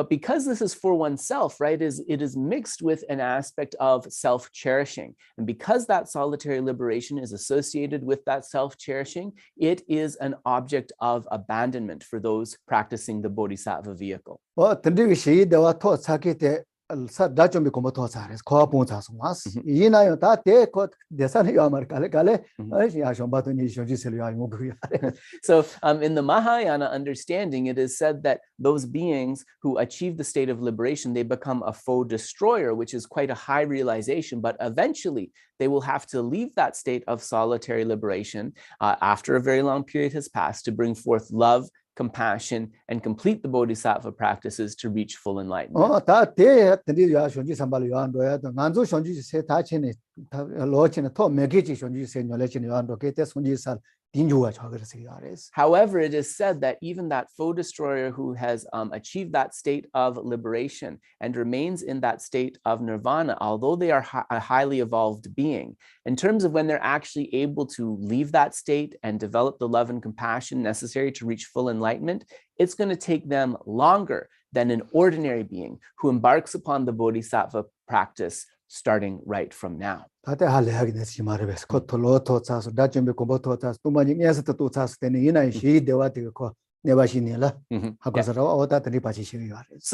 because this is for oneself, right, it is mixed with an aspect of self-cherishing. And because that solitary liberation is associated with that self-cherishing, it is an object of abandonment for those practicing the bodhisattva vehicle. 다좀 비고 뭐 잘해서 거본 자송was 이나요 다대 거 대산이 아마를 갈래 야좀 받더니 쇼지셀 야고 그야. So in the Mahayana understanding, it is said that those beings who achieve the state of liberation, they become a foe destroyer, which is quite a high realization, but eventually they will have to leave that state of solitary liberation after a very long period has passed to bring forth love, compassion, and complete the bodhisattva practices to reach full enlightenment. However, it is said that even that foe destroyer who has achieved that state of liberation and remains in that state of nirvana, although they are a highly evolved being, in terms of when they're actually able to leave that state and develop the love and compassion necessary to reach full enlightenment, it's going to take them longer than an ordinary being who embarks upon the bodhisattva practice starting right from now. So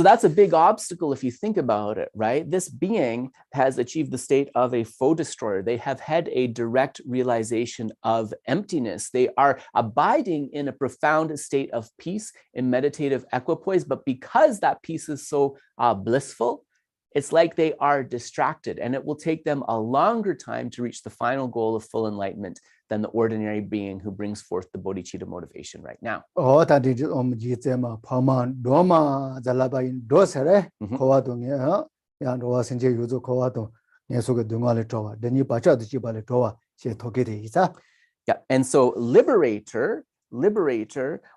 that's a big obstacle if you think about it, right? This being has achieved the state of a foe destroyer. They have had a direct realization of emptiness. They are abiding in a profound state of peace in meditative equipoise, but because that peace is so blissful, it's like they are distracted, and it will take them a longer time to reach the final goal of full enlightenment than the ordinary being who brings forth the bodhicitta motivation right now. Yeah, and so liberator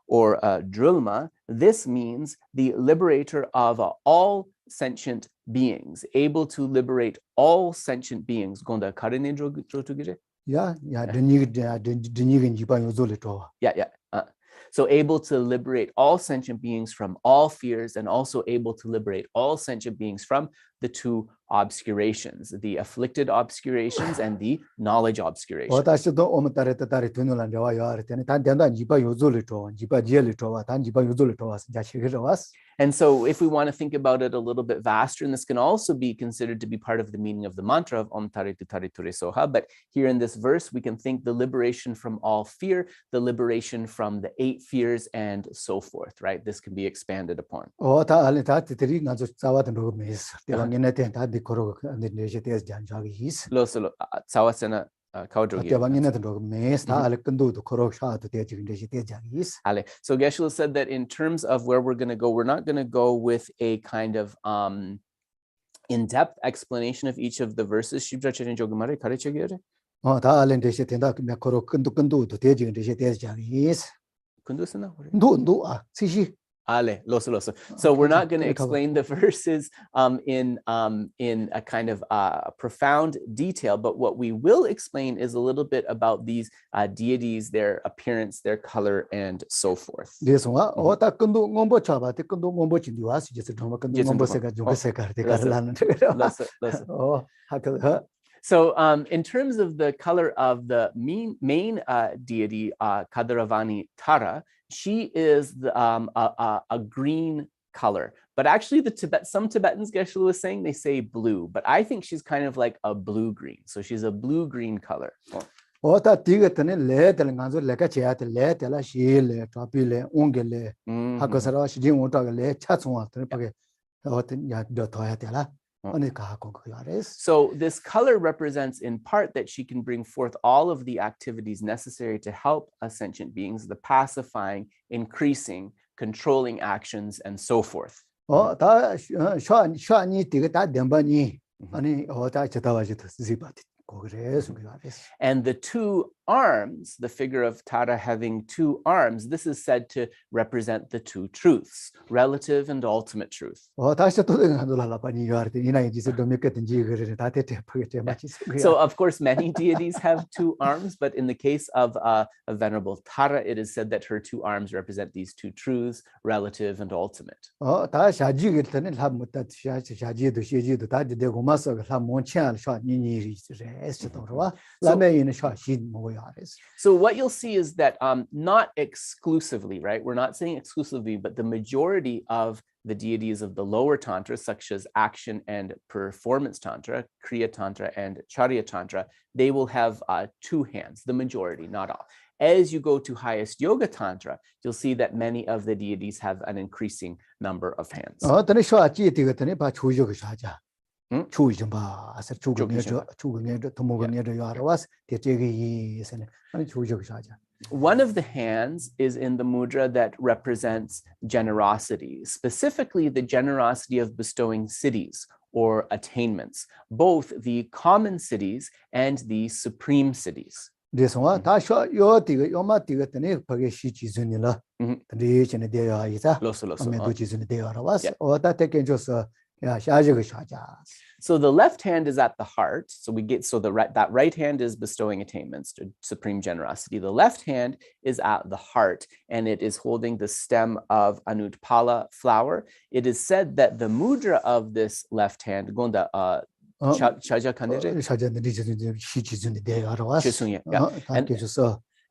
or drulma, this means the liberator of all sentient beings, able to liberate all sentient beings. Yeah. So able to liberate all sentient beings from all fears, and also able to liberate all sentient beings from the two obscurations, the afflicted obscurations and the knowledge obscurations. And so if we want to think about it a little bit vaster, and this can also be considered to be part of the meaning of the mantra of Om Taritu Tariture Soha, but here in this verse, we can think the liberation from all fear, the liberation from the 8 fears, and so forth, right? This can be expanded upon. So Geshe said that in terms of where we're going to go, we're not going to go with a kind of in-depth explanation of each of the verses. So we're not going to explain the verses in a kind of profound detail, but what we will explain is a little bit about these deities, their appearance, their color, and so forth. So in terms of the color of the main deity, Kadaravani Tara, she is a green color. But actually some Tibetans, Geshe was saying, they say blue, but I think she's kind of like a blue-green. So she's a blue-green color. So this color represents in part that she can bring forth all of the activities necessary to help sentient beings, the pacifying, increasing, controlling actions, and so forth. And the two arms, the figure of Tara having two arms, this is said to represent the two truths, relative and ultimate truth. So, of course, many deities have two arms, but in the case of a venerable Tara, it is said that her two arms represent these two truths, relative and ultimate. So what you'll see is that not exclusively, right? We're not saying exclusively, but the majority of the deities of the lower Tantra, such as action and performance Tantra, Kriya Tantra and Charya Tantra, they will have two hands, the majority, not all. As you go to highest Yoga Tantra, you'll see that many of the deities have an increasing number of hands. One of the hands is in the mudra that represents generosity, specifically the generosity of bestowing siddhis or attainments, both the common siddhis and the supreme siddhis. So the left hand is at the heart. So that right hand is bestowing attainments to supreme generosity. The left hand is at the heart, and it is holding the stem of Anutpala flower. It is said that the mudra of this left hand, Gonda,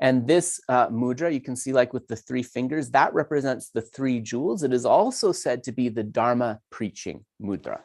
and this mudra, you can see like with the three fingers, that represents the three jewels. It is also said to be the Dharma preaching mudra.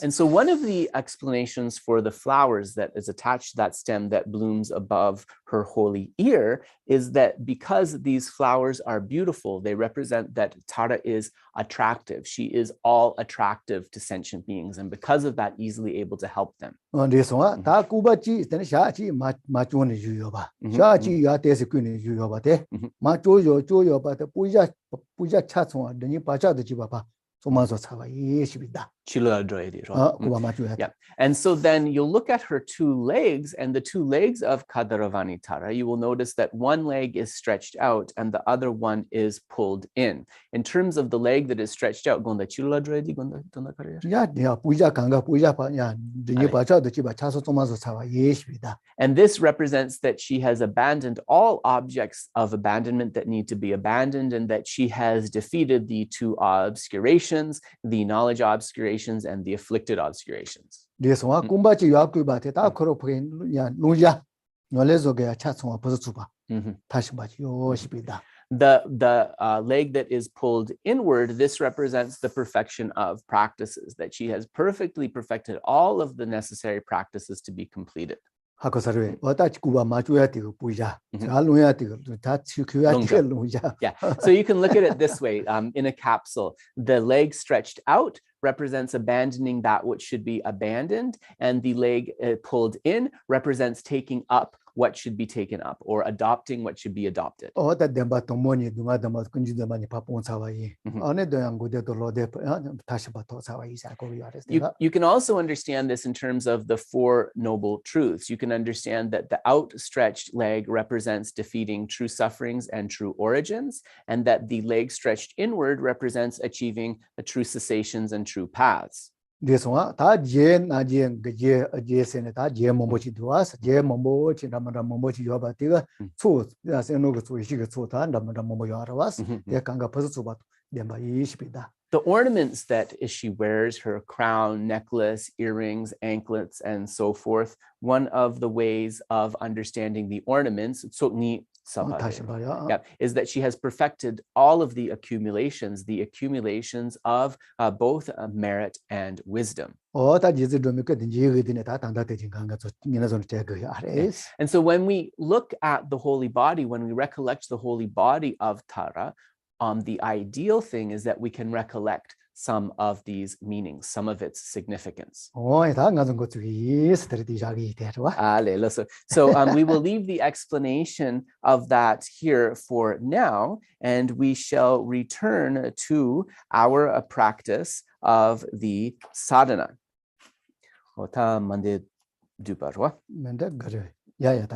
And so one of the explanations for the flowers that is attached to that stem that blooms above her holy ear is that because these flowers are beautiful, they represent that Tara is attractive. She is all attractive to sentient beings, and because of that, easily able to help them. Yeah. And so then you'll look at her two legs, and the two legs of Kadaravani Tara, you will notice that one leg is stretched out and the other one is pulled in. In terms of the leg that is stretched out, and this represents that she has abandoned all objects of abandonment that need to be abandoned, and that she has defeated the two obscurations, the knowledge obscurations and the afflicted obscurations. The leg that is pulled inward, this represents the perfection of practices, that she has perfected all of the necessary practices to be completed. Yeah. So you can look at it this way, in a capsule. The leg stretched out represents abandoning that which should be abandoned, and the leg pulled in represents taking up what should be taken up, or adopting what should be adopted. You can also understand this in terms of the Four Noble Truths. You can understand that the outstretched leg represents defeating true sufferings and true origins, and that the leg stretched inward represents achieving the true cessations and true paths. And so the ornaments that she wears, her crown, necklace, earrings, anklets, and so forth, one of the ways of understanding the ornaments, is that she has perfected all of the accumulations of both merit and wisdom. And so when we look at the holy body, when we recollect the holy body of Tara, the ideal thing is that we can recollect some of these meanings, some of its significance. So we will leave the explanation of that here for now, and we shall return to our practice of the sadhana. Yeah.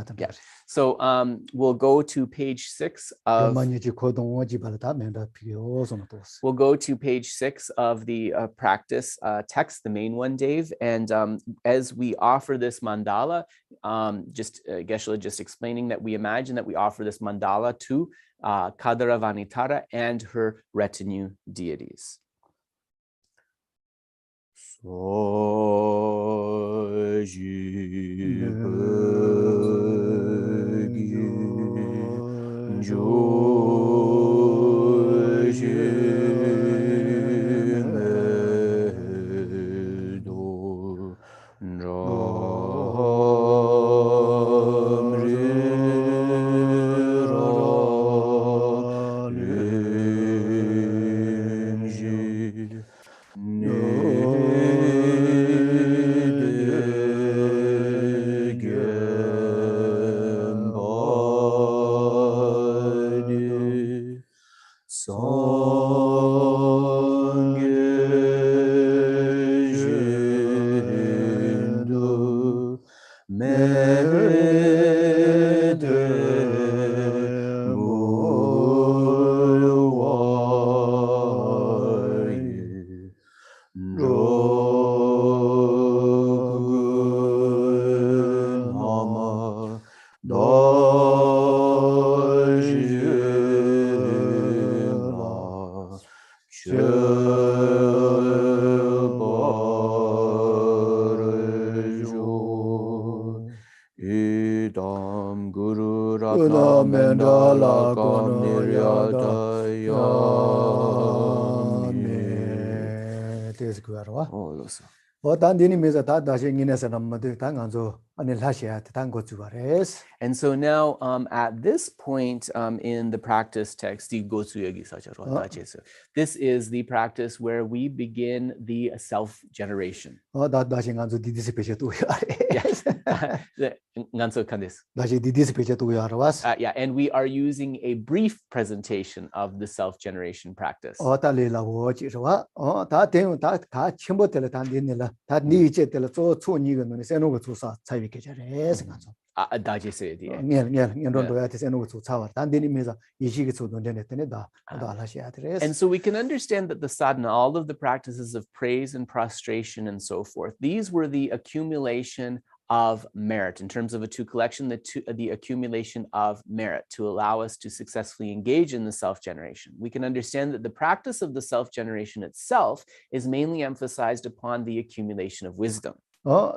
So we'll go to page 6 of the practice text, the main one, Dave. And as we offer this mandala, Geshe just explaining that we imagine that we offer this mandala to Kadara Vanitara and her retinue deities. And so now at this point in the practice text, this is the practice where we begin the self-generation. Yeah, and we are using a brief presentation of the self-generation practice. And so we can understand that the sadhana, all of the practices of praise and prostration and so forth, these were the accumulation of merit in terms of a two collection, the accumulation of merit to allow us to successfully engage in the self-generation. We can understand that the practice of the self-generation itself is mainly emphasized upon the accumulation of wisdom.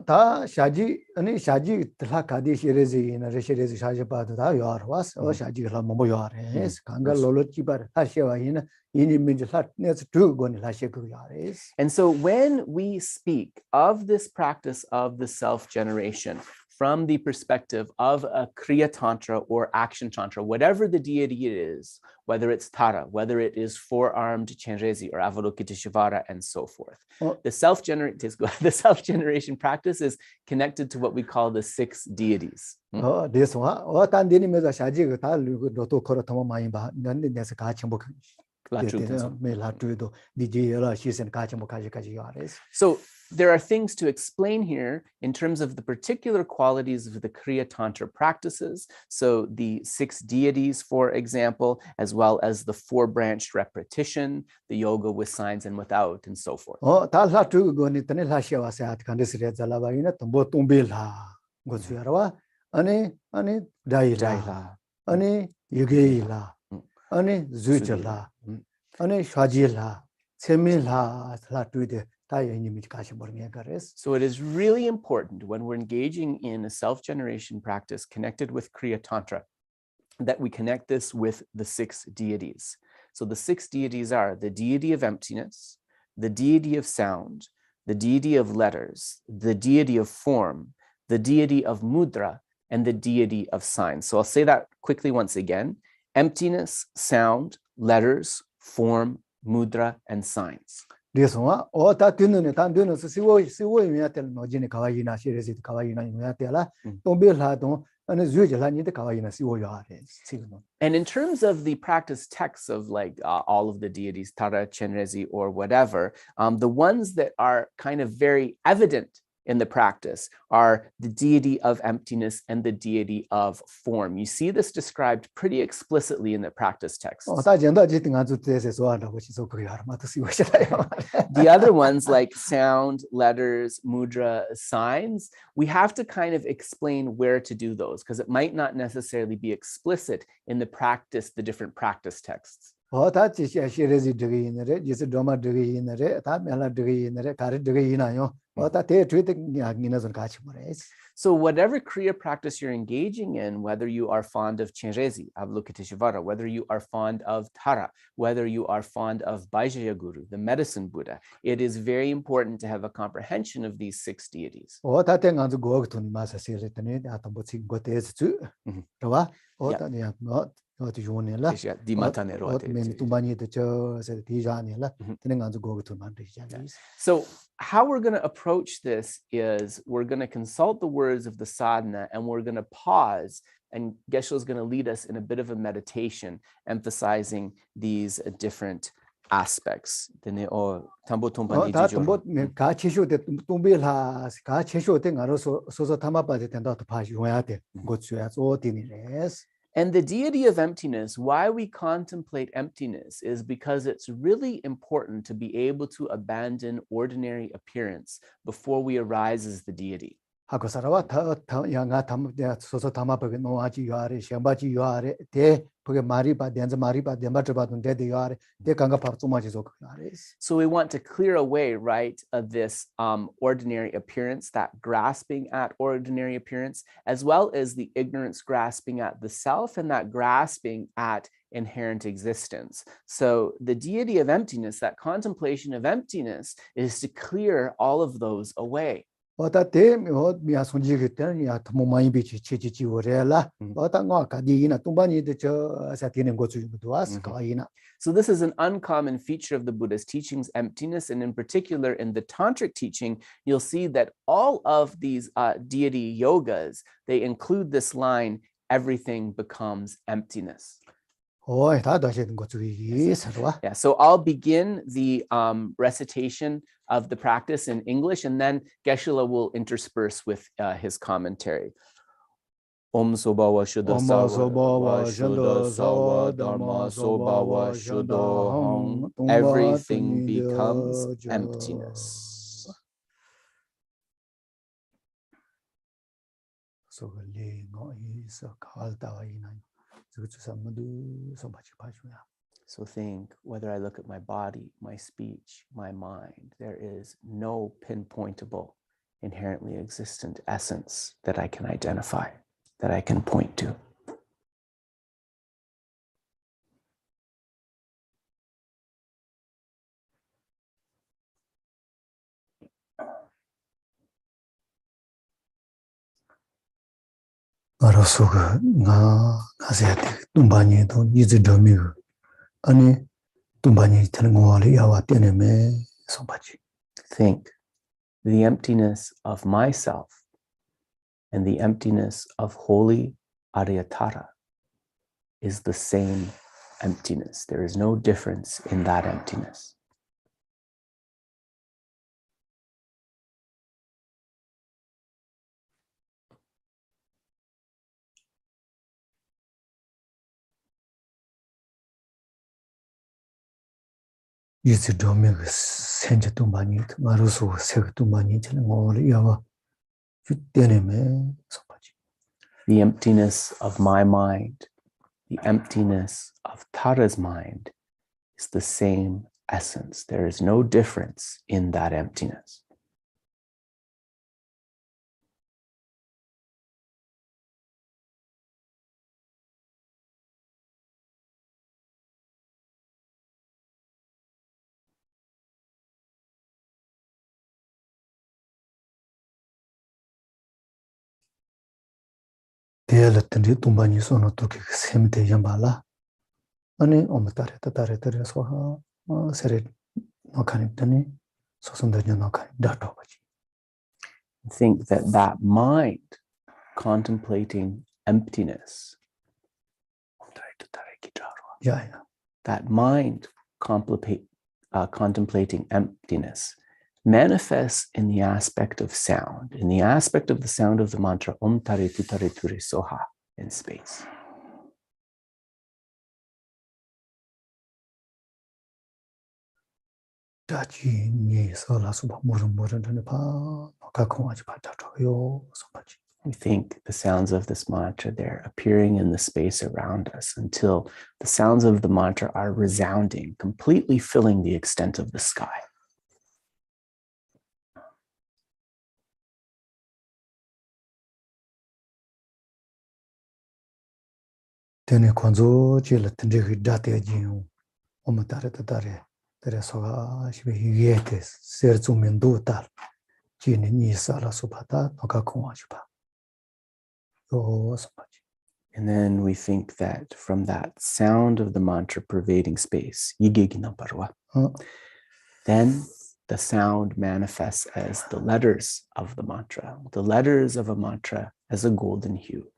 다 샤지 아니 샤지 들라카디 시레지나 레시레지 샤지바도 다 요아르와스 샤지가 뭐 요아레스 강가 롤로치바 하시와이나 이니민지 사네스 두고니 라시고 요아레스. And so when we speak of this practice of the self-generation from the perspective of a Kriya Tantra or Action Tantra, whatever the deity it is, whether it's Tara, whether it is four-armed Chenrezi or Avalokiteshvara and so forth. The self-generation practice is connected to what we call the 6 deities. So there are things to explain here in terms of the particular qualities of the Kriya Tantra practices. So the 6 deities, for example, as well as the 4-branched repetition, the yoga with signs and without, and so forth. So it is really important when we're engaging in a self-generation practice connected with Kriya Tantra that we connect this with the 6 deities. So the 6 deities are the deity of emptiness, the deity of sound, the deity of letters, the deity of form, the deity of mudra, and the deity of signs. So I'll say that quickly once again: emptiness, sound, letters, form, mudra, and signs. This one, or that dinner, siwo you tell no gene kawaii, she is kawaii, don't be ladon, and as usual, I need the kawaii, siwo you are. And in terms of the practice texts of like all of the deities, Tara, Chenrezi, or whatever, the ones that are kind of very evident in the practice are the deity of emptiness and the deity of form. You see this described pretty explicitly in the practice texts. The other ones like sound, letters, mudra, signs, we have to kind of explain where to do those because it might not necessarily be explicit in the practice, the different practice texts. So whatever Kriya practice you're engaging in, whether you are fond of Chenrezi, Avalokiteshvara, whether you are fond of Tara, whether you are fond of Baijaya Guru, the medicine Buddha, it is very important to have a comprehension of these 6 deities. So how we're going to approach this is we're going to consult the words of the sadhana and we're going to pause, and Geshe is going to lead us in a bit of a meditation emphasizing these different aspects. And the deity of emptiness, why we contemplate emptiness is because it's really important to be able to abandon ordinary appearance before we arise as the deity. So we want to clear away, right, this ordinary appearance, that grasping at ordinary appearance, as well as the ignorance grasping at the self and that grasping at inherent existence. So the deity of emptiness, that contemplation of emptiness, is to clear all of those away. So this is an uncommon feature of the Buddha's teachings, emptiness, and in particular in the Tantric teaching, you'll see that all of these deity yogas, they include this line, everything becomes emptiness. Yeah, so I'll begin the recitation of the practice in English, and then Geshe will intersperse with his commentary. Om Sobawa Shuddha Sawa Dharma Sobawa Shuddha Hong. Everything becomes emptiness. So think, whether I look at my body, my speech, my mind, there is no pinpointable, inherently existent essence that I can identify, that I can point to. Think the emptiness of myself and the emptiness of holy Aryatara is the same emptiness. There is no difference in that emptiness. The emptiness of my mind, the emptiness of Tara's mind is the same essence. There is no difference in that emptiness. Think that that mind contemplating emptiness, that mind contemplating emptiness manifests in the aspect of sound, in the aspect of the sound of the mantra Om Tare Tutare Ture Soha in space. We think the sounds of this mantra, they're appearing in the space around us until the sounds of the mantra are resounding, completely filling the extent of the sky. And then we think that from that sound of the mantra pervading space, then the sound manifests as the letters of the mantra, the letters of a mantra as a golden hue.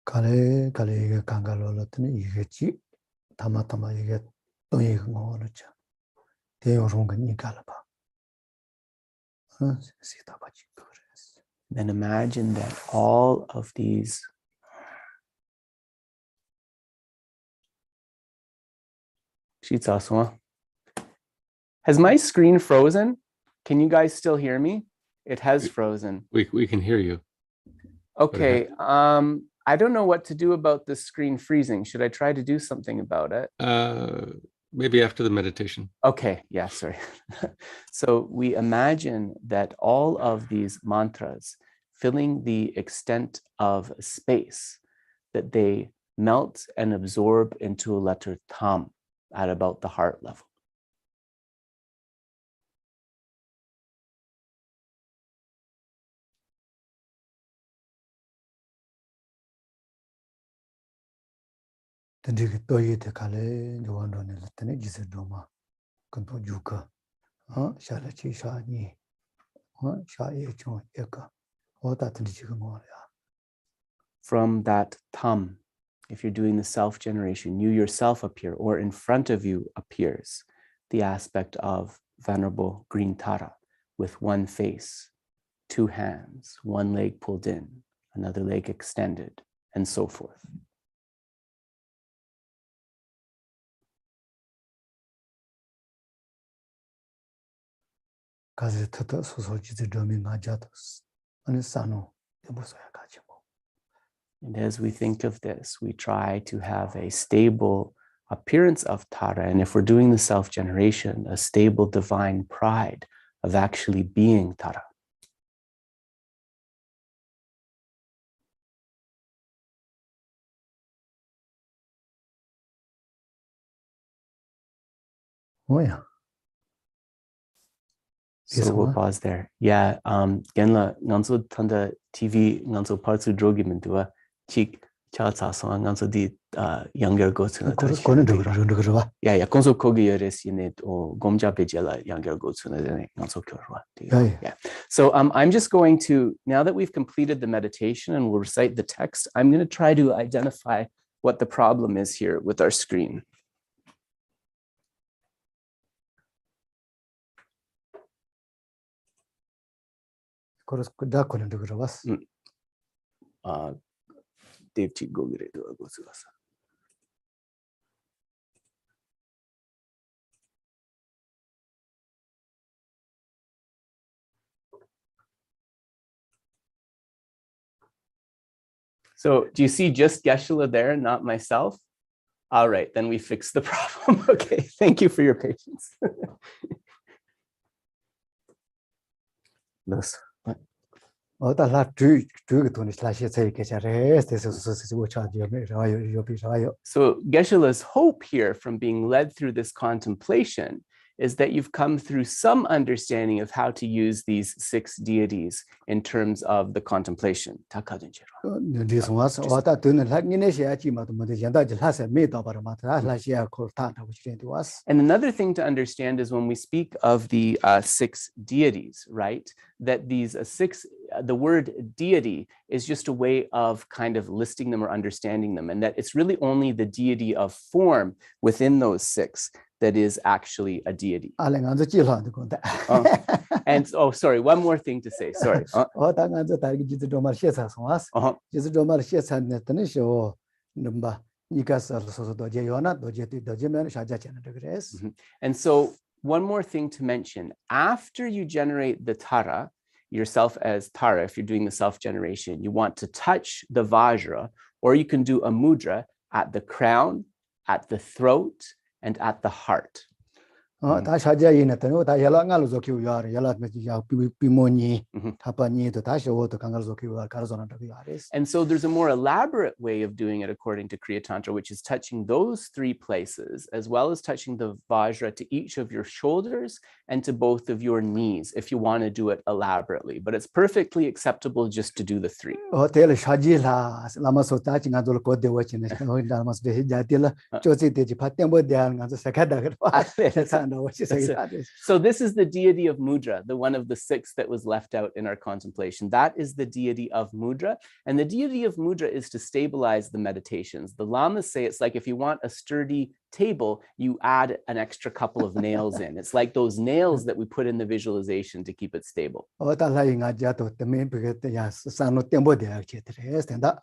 Kale kale kangalo tene yigechi tama yige toyi ngolo cha te yorunga ni galaba sita bachi kores. Then imagine that all of these has my screen frozen? Can you guys still hear me? It has frozen. We can hear you. Okay. I don't know what to do about this screen freezing. Should I try to do something about it? Maybe after the meditation. Okay, yeah, sorry. So we imagine that all of these mantras filling the extent of space, that they melt and absorb into a letter tam at about the heart level. From that tam, if you're doing the self-generation, you yourself appear, or in front of you appears the aspect of Venerable Green Tara with one face, two hands, one leg pulled in, another leg extended, and so forth. And as we think of this, we try to have a stable appearance of Tara. And if we're doing the self-generation, a stable divine pride of actually being Tara. Oh, yeah. So we'll pause there. Yeah, genla nganso tanda TV nganso parts drogi mentua chik cha sa so nganso di younger go to na yeah konso kogi yores yene o gomja pejela younger go to na nganso kyorwa. Yeah. So I'm just going to, now that we've completed the meditation and we'll recite the text, I'm going to try to identify what the problem is here with our screen. So do you see just Geshe there, not myself? All right, then we fixed the problem. Okay, thank you for your patience. So Geshe-la's hope here from being led through this contemplation is that you've come through some understanding of how to use these 6 deities in terms of the contemplation. And another thing to understand is when we speak of the 6 deities, right? That these 6, the word deity is just a way of kind of listing them or understanding them, and that it's really only the deity of form within those 6 that is actually a deity. And oh, sorry, one more thing to say. Sorry. And so one more thing to mention, after you generate the Tara, yourself as Tara, if you're doing the self-generation, you want to touch the Vajra, or you can do a mudra at the crown, at the throat, and at the heart. And so there's a more elaborate way of doing it according to Kriya Tantra, which is touching those 3 places, as well as touching the Vajra to each of your shoulders and to both of your knees, if you want to do it elaborately. But it's perfectly acceptable just to do the 3. So this is the deity of mudra, the one of the 6 that was left out in our contemplation. That is the deity of mudra. And the deity of mudra is to stabilize the meditations. The lamas say it's like if you want a sturdy table, you add an extra couple of nails in. It's like those nails that we put in the visualization to keep it stable.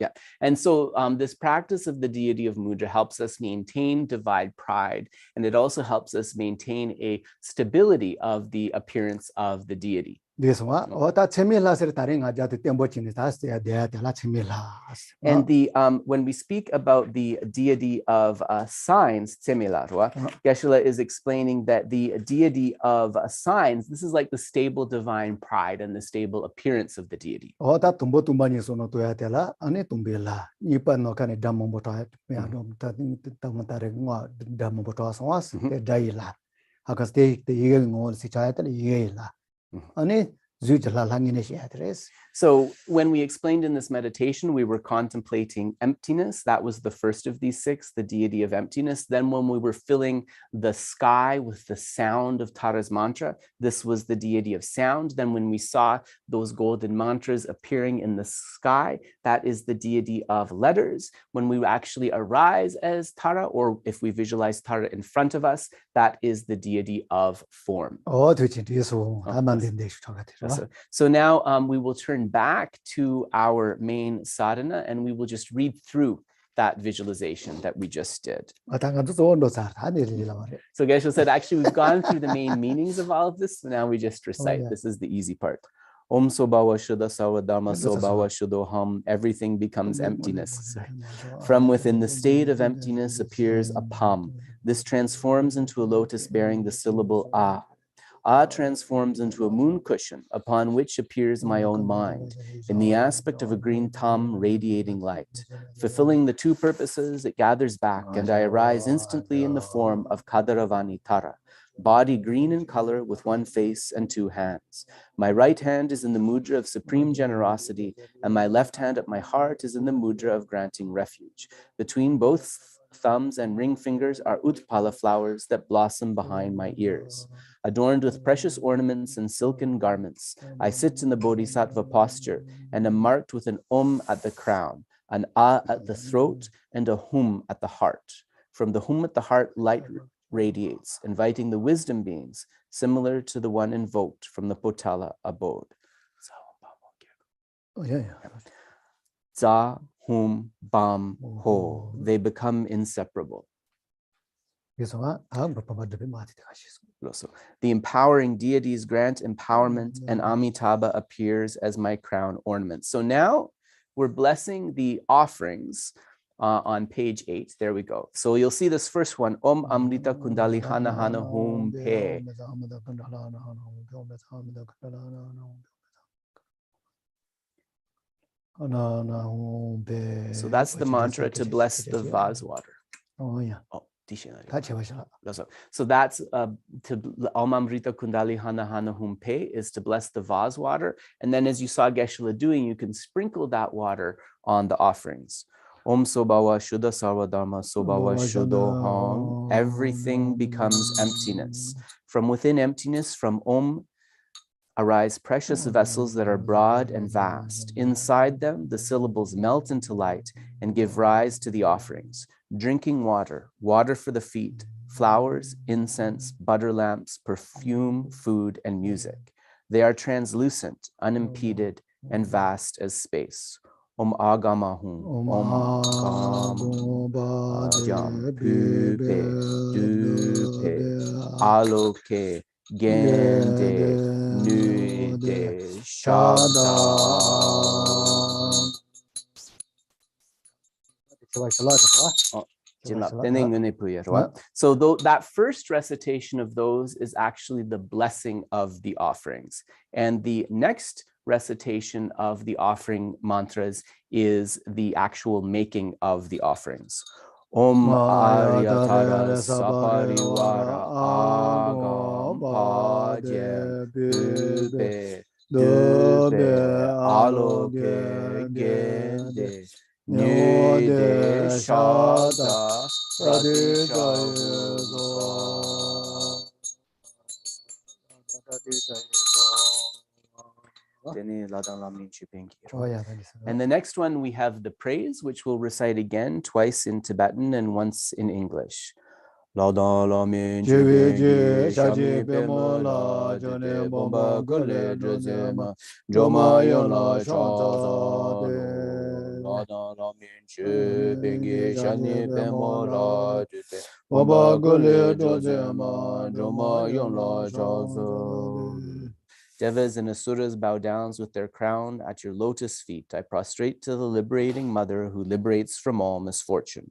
Yeah. And so this practice of the deity of mudra helps us maintain divine pride, and it also helps us maintain a stability of the appearance of the deity. And when we speak about the deity of signs, Geshe-la is explaining that the deity of signs, this is like the stable divine pride and the stable appearance of the deity. So when we explained in this meditation, we were contemplating emptiness. That was the first of these 6, the deity of emptiness. Then when we were filling the sky with the sound of Tara's mantra, this was the deity of sound. Then when we saw those golden mantras appearing in the sky, that is the deity of letters. When we actually arise as Tara, or if we visualize Tara in front of us, that is the deity of form. So now we will turn back to our main sadhana, and we will just read through that visualization that we just did. So Geshe said, actually, we've gone through the main meanings of all of this, so now we just recite. This is the easy part. Om Sobhava Shuddha Sawadama Sobhava Shuddhoham. Everything becomes emptiness. From within the state of emptiness appears a palm. This transforms into a lotus bearing the syllable Ah. Ah transforms into a moon cushion upon which appears my own mind, in the aspect of a green thumb radiating light. Fulfilling the 2 purposes, it gathers back, and I arise instantly in the form of Kadaravani Tara, body green in color with 1 face and 2 hands. My right hand is in the mudra of supreme generosity, and my left hand at my heart is in the mudra of granting refuge. Between both thumbs and ring fingers are utpala flowers that blossom behind my ears. Adorned with precious ornaments and silken garments, I sit in the bodhisattva posture and am marked with an Om at the crown, an A at the throat, and a Hum at the heart. From the Hum at the heart, light radiates, inviting the wisdom beings, similar to the one invoked from the Potala abode. Za, Hum, Bam, Ho. They become inseparable. The empowering deities grant empowerment, and Amitabha appears as my crown ornament. So now we're blessing the offerings on page 8. There we go. So you'll see this first one. Om Amrita Kundali Hana Hana Hum Pe. So that's the mantra to bless the vase water. Oh, yeah. Oh, So that's to Almamrita Kundali Hana Hana Humpe is to bless the vase water. And then as you saw Geshe doing, you can sprinkle that water on the offerings. Om Sobawa Shuddha Sarva Dharma Sobawa Shuddho Hong. Everything becomes emptiness. From within emptiness, from Om, arise precious vessels that are broad and vast. Inside them, the syllables melt into light and give rise to the offerings. Drinking water, water for the feet, flowers, incense, butter lamps, perfume, food, and music. They are translucent, unimpeded, and vast as space. Om Agamahum, Om Gam, Ajam, Pupe, Dupe, Aloke, Gende, Nude, Shabda. So that first recitation of those is actually the blessing of the offerings. And the next recitation of the offering mantras is the actual making of the offerings. Om Aryatara Saparivara Agam Ajem Bube Dube Aloke Gende Nude Shabda And the next one we have the praise, which we'll recite again twice in Tibetan and once in English. Devas and asuras bow down with their crown at your lotus feet. I prostrate to the liberating mother who liberates from all misfortune.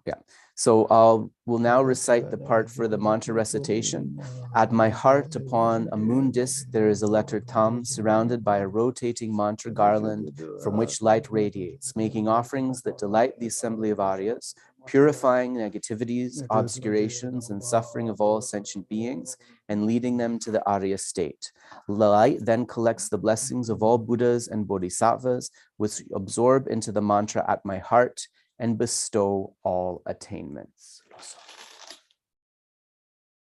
Yeah. So we'll now recite the part for the mantra recitation. At my heart, upon a moon disk, there is a letter Tam surrounded by a rotating mantra garland from which light radiates, making offerings that delight the assembly of Aryas, purifying negativities, obscurations, and suffering of all sentient beings, and leading them to the Arya state. The light then collects the blessings of all Buddhas and Bodhisattvas, which absorb into the mantra at my heart and bestow all attainments.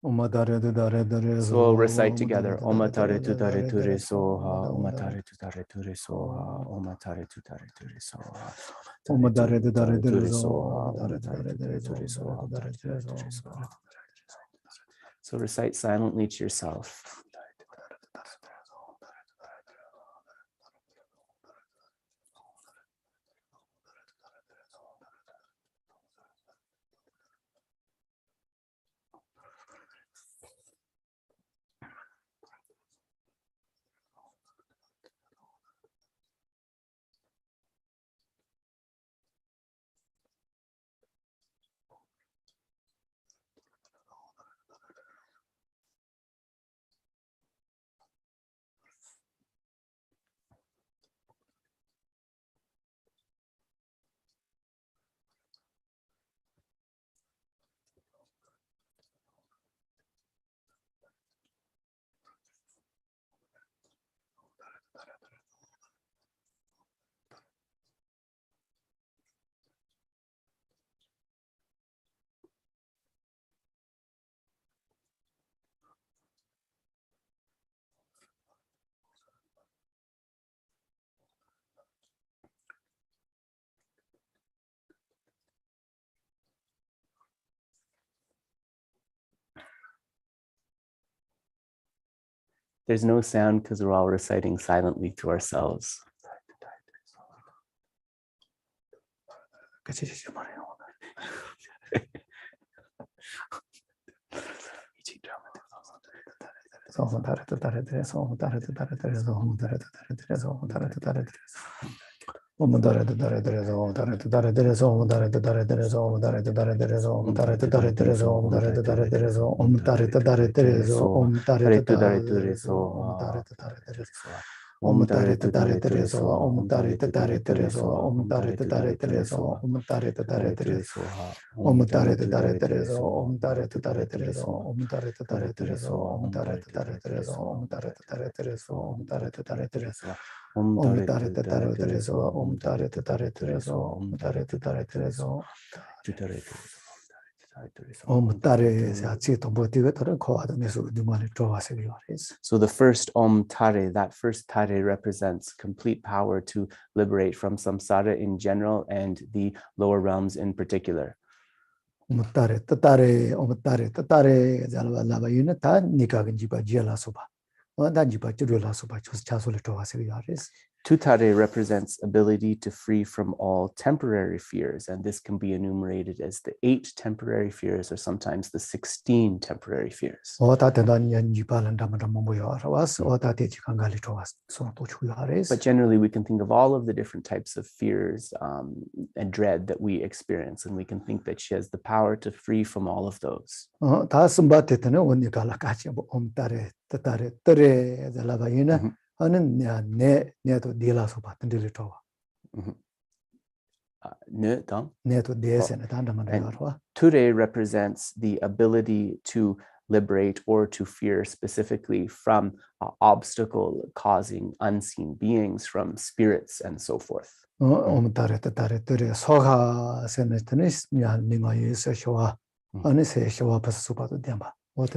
So we'll recite together. Omatare tutare ture soha, omatare tutare ture soha, omatare tutare ture soha. So recite silently to yourself. There's no sound because we're all reciting silently to ourselves. Omudare dare derezo, dare dare derezo, dare dare derezo, dare dare derezo, dare dare derezo, dare dare derezo, dare dare derezo, dare dare derezo, dare dare derezo. Dare dare derezo, dare dare derezo, dare dare derezo, dare dare derezo. Dare dare derezo, dare dare derezo, dare dare derezo, dare dare derezo, dare dare derezo, dare dare derezo. Tare tare tereso, tare tare tereso, tare tare tereso. Tare se acito botive tare coada meso di male trova seguires. So the first Tare, that first Tare represents complete power to liberate from samsara in general and the lower realms in particular. Tare tare zalva lava yuna ta nika jiba jela soba. Da jiba jela soba chasole trova seguires. Tutare represents ability to free from all temporary fears, and this can be enumerated as the 8 temporary fears or sometimes the 16 temporary fears. But generally, we can think of all of the different types of fears and dread that we experience, and we can think that she has the power to free from all of those. Neto dela soba tendele trova. Neto desene tanda mandarwa. Ture represents the ability to liberate or to fear specifically from obstacle causing unseen beings, from spirits and so forth. Tare ture soha senetenis nima yesa showa anise showa pasupado demba. We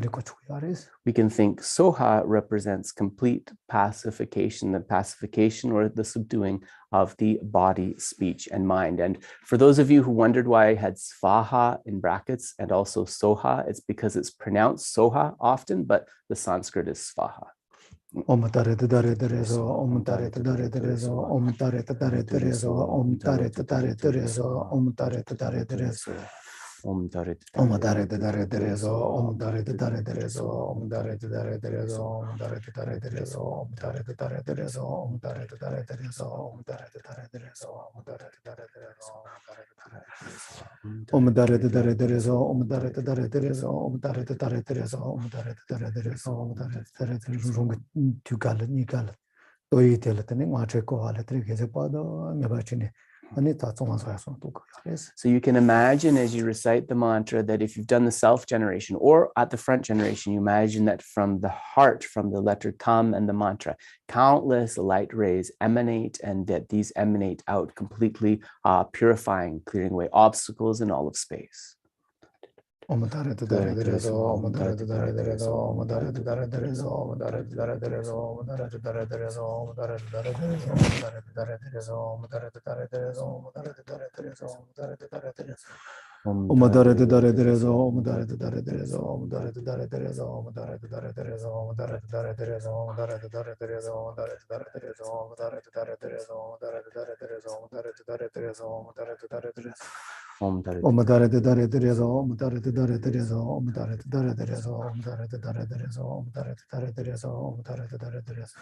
can think Soha represents complete pacification, the pacification or the subduing of the body, speech, and mind. And for those of you who wondered why I had Svaha in brackets and also Soha, it's because it's pronounced Soha often, but the Sanskrit is Svaha. Om tare tare tereso, om tare tare tereso, om tare tare tereso, om tare tare tereso, om tare tare tereso. Om dare dare derezo, om dare dare derezo, om dare dare derezo, om dare dare derezo, om dare dare derezo, om dare dare derezo, om dare dare derezo, om dare dare derezo, om dare dare derezo, om dare dare derezo, om dare dare derezo, om dare dare derezo, om dare dare derezo, rung tugal nigal. Toi teletene mache ko ale trike pado mebachine. So you can imagine as you recite the mantra that if you've done the self-generation or at the front generation, you imagine that from the heart, from the letter Tam and the mantra, countless light rays emanate, and that these emanate out completely purifying, clearing away obstacles in all of space. Om dare dare derezo, om dare dare derezo, om dare dare derezo, om dare dare derezo, om dare dare derezo, om dare dare derezo, om dare dare derezo, om dare dare derezo, om dare dare derezo, om dare dare derezo. Om dare dare derezo, om dare dare derezo, om dare dare derezo, om dare dare derezo, om dare dare derezo, om dare dare derezo, om dare dare derezo, om dare dare derezo, om dare dare derezo, om dare dare derezo. Om dare dare derezo, om dare dare derezo, om dare dare derezo, om dare dare derezo, om dare dare derezo, om dare dare derezo.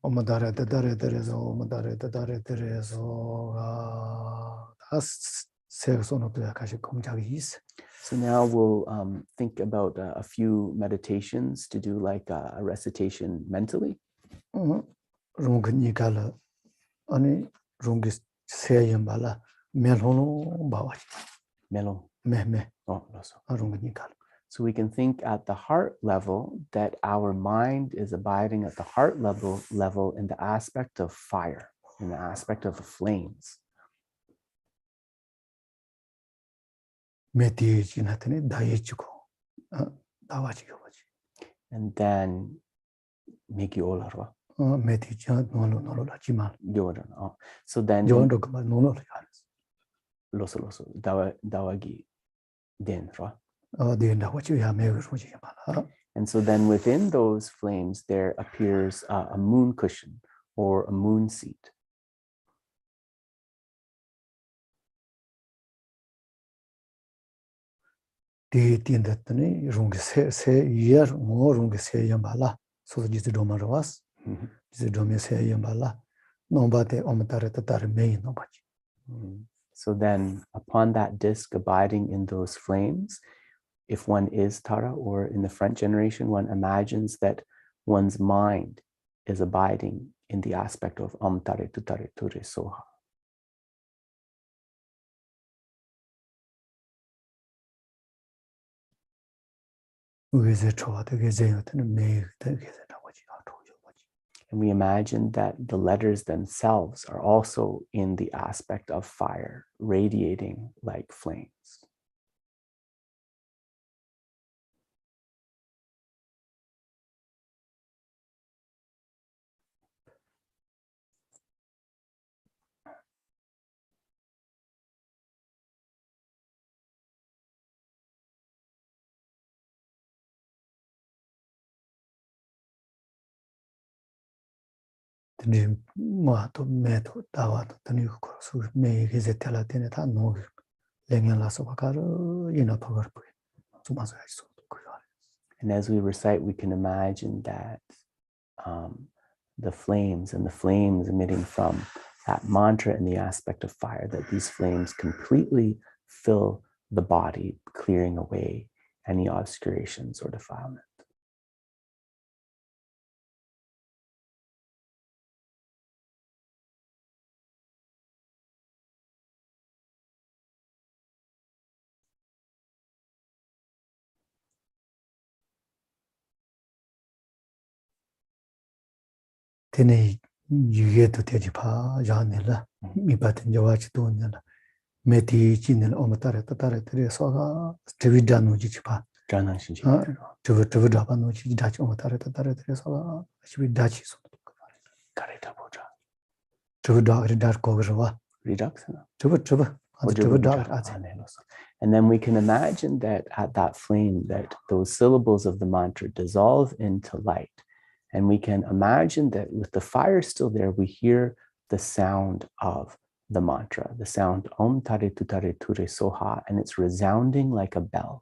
Om dare dare derezo, om dare dare derezo. So now we'll think about a few meditations to do like a recitation mentally. So we can think at the heart level that our mind is abiding at the heart level in the aspect of fire, in the aspect of the flames. And then make you all. So then loso dawagi dentro. And so then within those flames there appears a moon cushion or a moon seat. nombate omatare tatare me nombachi. So then, upon that disc abiding in those flames, if one is Tara, or in the front generation, one imagines that one's mind is abiding in the aspect of Tare Tutare Ture Soha. And we imagine that the letters themselves are also in the aspect of fire, radiating like flames. And as we recite, we can imagine that the flames emitting from that mantra in the aspect of fire, that these flames completely fill the body, clearing away any obscurations or defilement. Tene yuye to tejipa janela, mi patin jawachi donela, meti chinel omatare tatare tere soga, stevidano jichipa. Tevudaba no chidachi omatare tatare tere soga, chividachi so. Kareta Boja. Tevudagri dar kograva. Redux? And then we can imagine that at that flame, that those syllables of the mantra dissolve into light. And we can imagine that with the fire still there, we hear the sound of the mantra, the sound Om Tare Tutare Ture Soha, and it's resounding like a bell.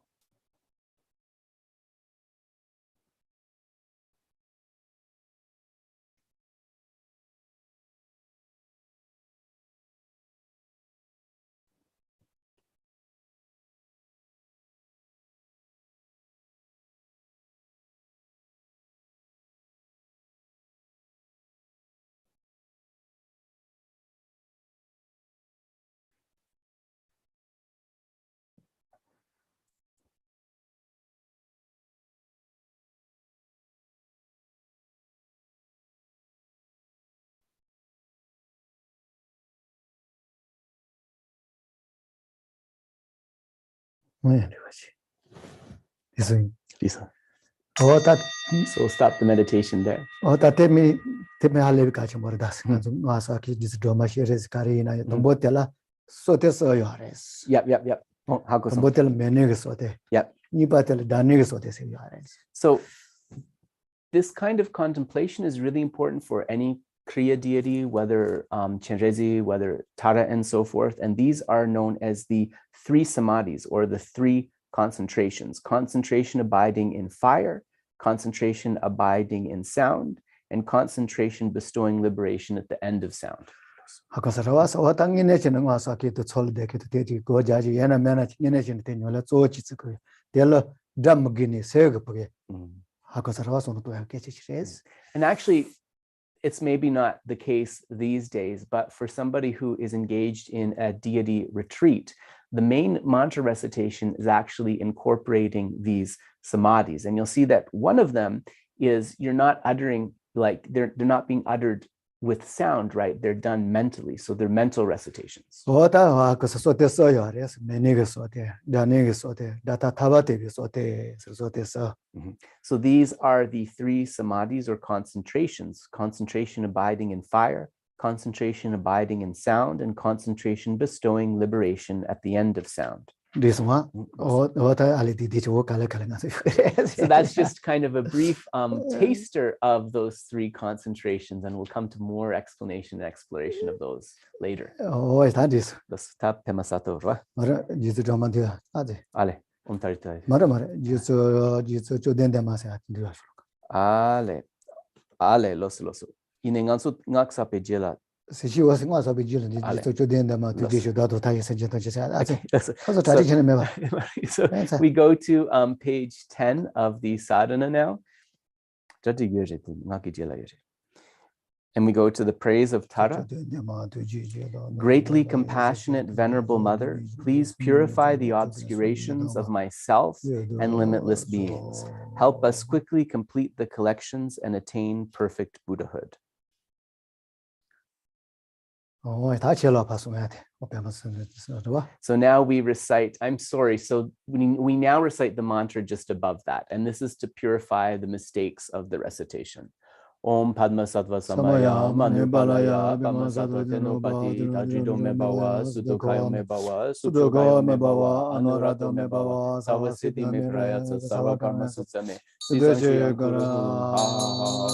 Lisa. So stop the meditation there. Yep. So this kind of contemplation is really important for any Kriya deity, whether Chenrezi, whether Tara, and so forth. And these are known as the three samadhis, or the three concentrations. Concentration abiding in fire, concentration abiding in sound, and concentration bestowing liberation at the end of sound. And actually, it's maybe not the case these days, but for somebody who is engaged in a deity retreat, the main mantra recitation is actually incorporating these samadhis. And you'll see that one of them is you're not uttering, like they're not being uttered with sound, right? They're done mentally. So they're mental recitations. So these are the three samadhis, or concentrations: concentration abiding in fire, concentration abiding in sound, and concentration bestowing liberation at the end of sound. So that's just kind of a brief taster of those three concentrations, and we'll come to more explanation and exploration of those later. Ale, losu. Ine ngaksa pejela She was in was a vigilant to the end of the dish that I So we go to page 10 of the sadhana now. And we go to the praise of Tara. Greatly compassionate, venerable mother, please purify the obscurations of myself and limitless beings. Help us quickly complete the collections and attain perfect Buddhahood. So now we recite, I'm sorry, so we now recite the mantra just above that, and this is to purify the mistakes of the recitation. Om Padma Sattva Samaya Manupalaya Padma Sattva Tenopati Tajido Me Bhava Sudokayo Me Bhava Suchokayo Me Bhava Anurato Me Bhava Savasiddhi Me Prayatsa Sarva Karma Sutsame Sisanshiyam Kuruhu Ha Ha Ha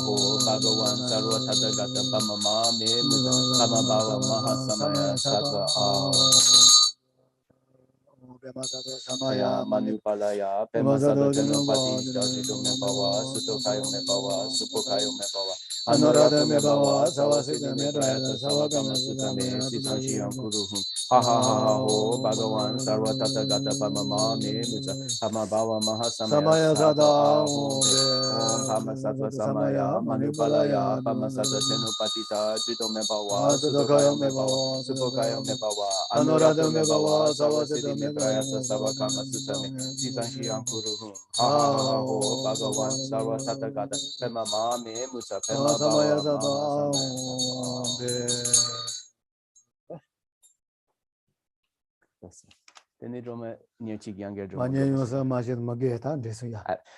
Ho Bhagavan Sarva Tathagata Pamama Me Pama Bhava Mahasamaya Sattva Samaya Manupalaya Pema Sattva Tenopati Tajido Me Bhava Sudokayo Me Bhava Supokayo Me Bhava Anurato Me Bhava Savasiddhi Me Prayatsa Sarva Karma Sutsame Sisanshiyam Kuruhu Ha Ha Ha Ho Bhagavan Sarva Tathagata Pamama Me Pama Bhava Mahasamaya Sattva Om Pama Sattva Samaya Manupalaya Pama Sattva Tenopati Tajido Me Bhava Sudokayo Me Bhava Supokayo Me Bhava Anurato Me Bhava Savasiddhi Me Prayatsa Sarva Karma Sutsame Sisanshiyam Kuruhu Ha Ha Ha Ho Bhagavan Sarva Tathagata Pamama Me Pema Bhava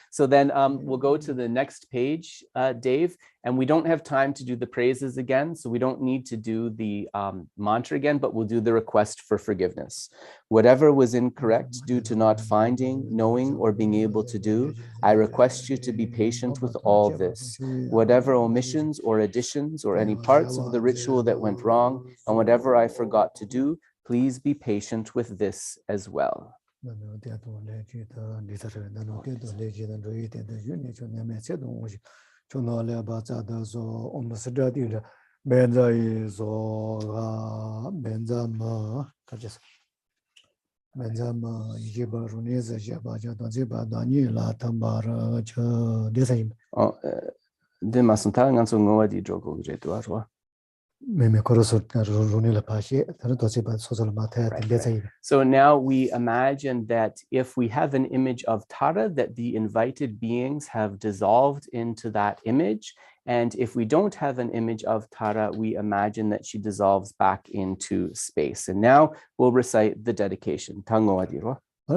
So then we'll go to the next page, Dave, and we don't have time to do the praises again, so we don't need to do the mantra again, but we'll do the request for forgiveness. Whatever was incorrect due to not finding, knowing, or being able to do, I request you to be patient with all this. Whatever omissions or additions or any parts of the ritual that went wrong, and whatever I forgot to do, please be patient with this as well. So now we imagine that if we have an image of Tara, that the invited beings have dissolved into that image. And if we don't have an image of Tara, we imagine that she dissolves back into space. And now we'll recite the dedication. Tango adiro. So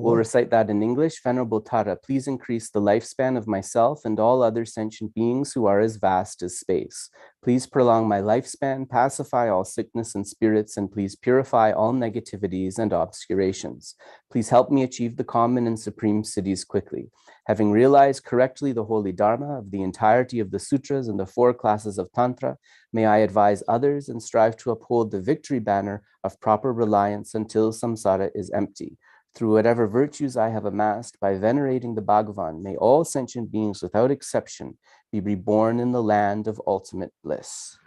we'll recite that in English. Venerable Tara, please increase the lifespan of myself and all other sentient beings who are as vast as space. Please prolong my lifespan, pacify all sickness and spirits, and please purify all negativities and obscurations. Please help me achieve the common and supreme siddhis quickly. Having realized correctly the holy dharma of the entirety of the sutras and the 4 classes of Tantra, may I advise others and strive to uphold the victory banner of proper reliance until samsara is empty. Through whatever virtues I have amassed by venerating the Bhagavan, may all sentient beings without exception be reborn in the land of ultimate bliss.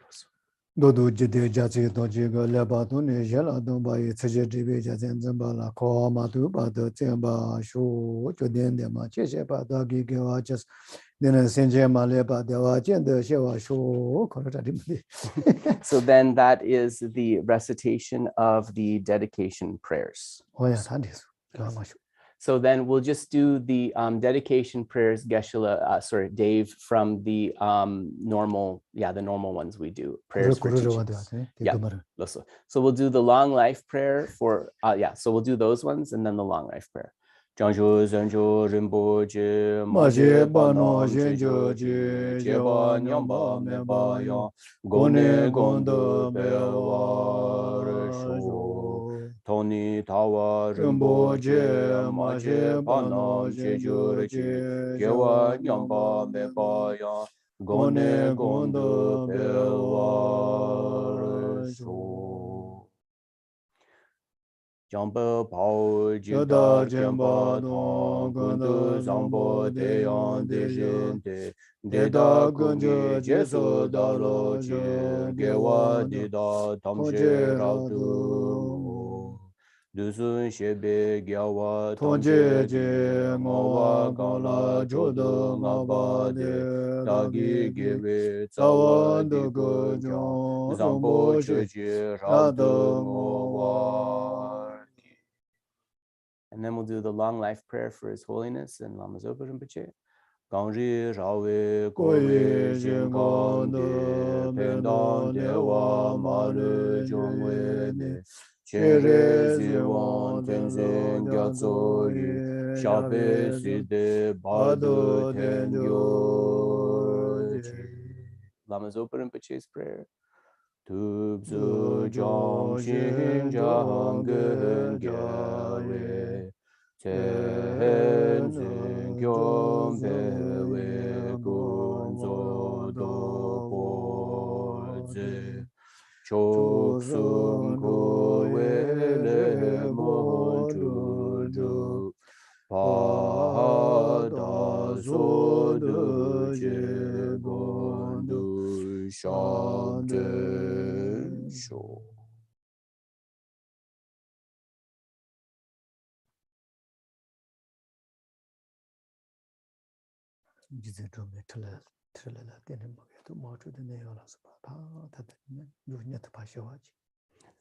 Dodo jide jaji doji go leba do ne jela do ba ye tseje dibe jazen zamba la ko ma du ba de zemba shu jo den de ma che che ba da gi ge wa just den sen je ma le ba de wa jen de she wa shu ko ta dim. So then that is the recitation of the dedication prayers. Oh yeah, that is. So then we'll just do the dedication prayers, Geshe, Dave, from the normal ones we do. Prayers for teachings. Yeah. So we'll do the long life prayer for, so we'll do those ones and then the long life prayer. Janjo Zanjo Rinpoche Maje Bano Jenjo Jeba Nyamba Meba Yon Gone Gondo Bewa Resho Toni Tawa Rinpoche Maje Bano Jenjo Jewa Nyamba Meba Yon Gone Gondo Bewa Resho. Jamba Pao Yoda Jidar Jemba Kempa Don Thong Kundu Gunda Zambo Zambo Deyon Deyon Deja Dejinte Deda Deda Gunja Kungi Jesu Jesu Dalo Dalo Che Je Gewa Dewa Dida Tamshe Tonje Radu Radu Dusun Shebe Gyawa Tonje Tamshe Di Je Ngowa Ngowa Gala Gala Chodo Chodo Ngaba Ngaba De De Dagi Dagi Gewe Tsawa Tawa Di Dugu Gunjang Jong Zambo Rambo Che Cheche Radu Rada Ngowa. Ngowa. And then we'll do the long life prayer for His Holiness and Lama Zopa Rinpoche. Gangri Rawe Kowe Koye Jingam Jingam De De Pendam Pendon Dewa Dewa Malu Malu Jongwe Jwe Ne Chere Chere Ziwan Ziwon Tenzin Tenzo Gyatso Gyatso Yu Ye Shabe Yave Side Badu Ado Tenjo Tengyo Che. Je Lama Zopa Rinpoche's prayer. Tubzu Jom Jo Shin Shin Jam Jom Gen Ge Jaye Gyawe Tenzin Kyom Bewe Gunzo Do Bodze Choksum Kowe Le Mon Tuju Pada Sodu Je Gondu Shanten Sho. Jize Drome Tila Tene Mogetu Motu de Neolas Papa Tatane Yunyat Pashawaji.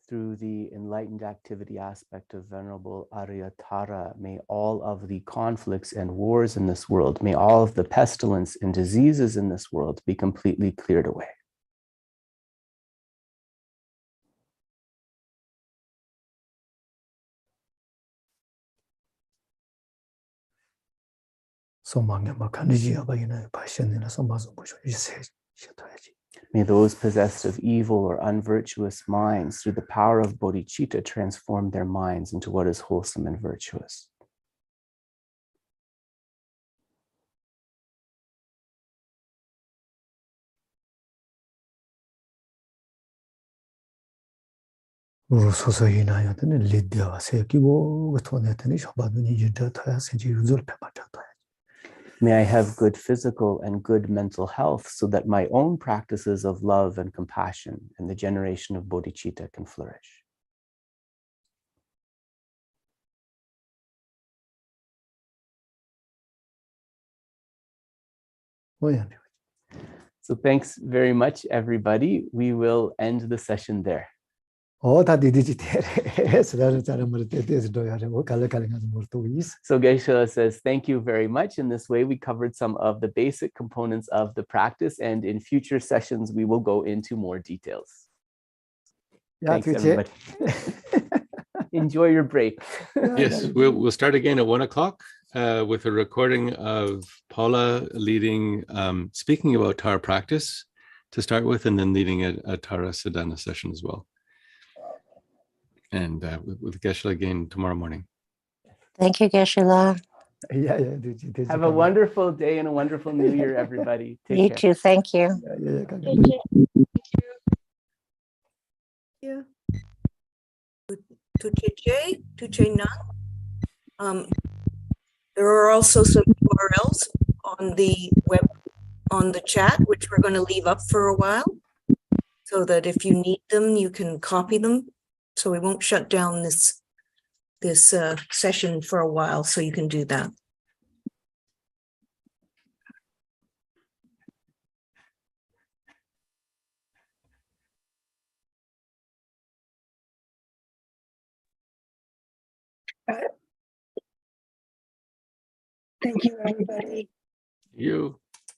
Through the enlightened activity aspect of Venerable Aryatara, may all of the conflicts and wars in this world, may all of the pestilence and diseases in this world be completely cleared away. May those possessed of evil or unvirtuous minds, through the power of bodhicitta, transform their minds into what is wholesome and virtuous. May I have good physical and good mental health so that my own practices of love and compassion and the generation of bodhicitta can flourish. So thanks very much, everybody. We will end the session there. So Geshe says, thank you very much. In this way, we covered some of the basic components of the practice, and in future sessions, we will go into more details. Thanks, everybody. Enjoy your break. Yes, we'll start again at 1 o'clock with a recording of Paula leading, speaking about Tara practice to start with, and then leading a Tara Sadhana session as well. And with Geshe again tomorrow morning. Thank you, Geshe-la. Have a wonderful day and a wonderful new year, everybody. Take You care. too. Thank you. Yeah. Tuche Nang. There are also some URLs on the web, on the chat, which we're going to leave up for a while, so that if you need them, you can copy them. So we won't shut down this session for a while, so you can do that. Thank you, everybody. You.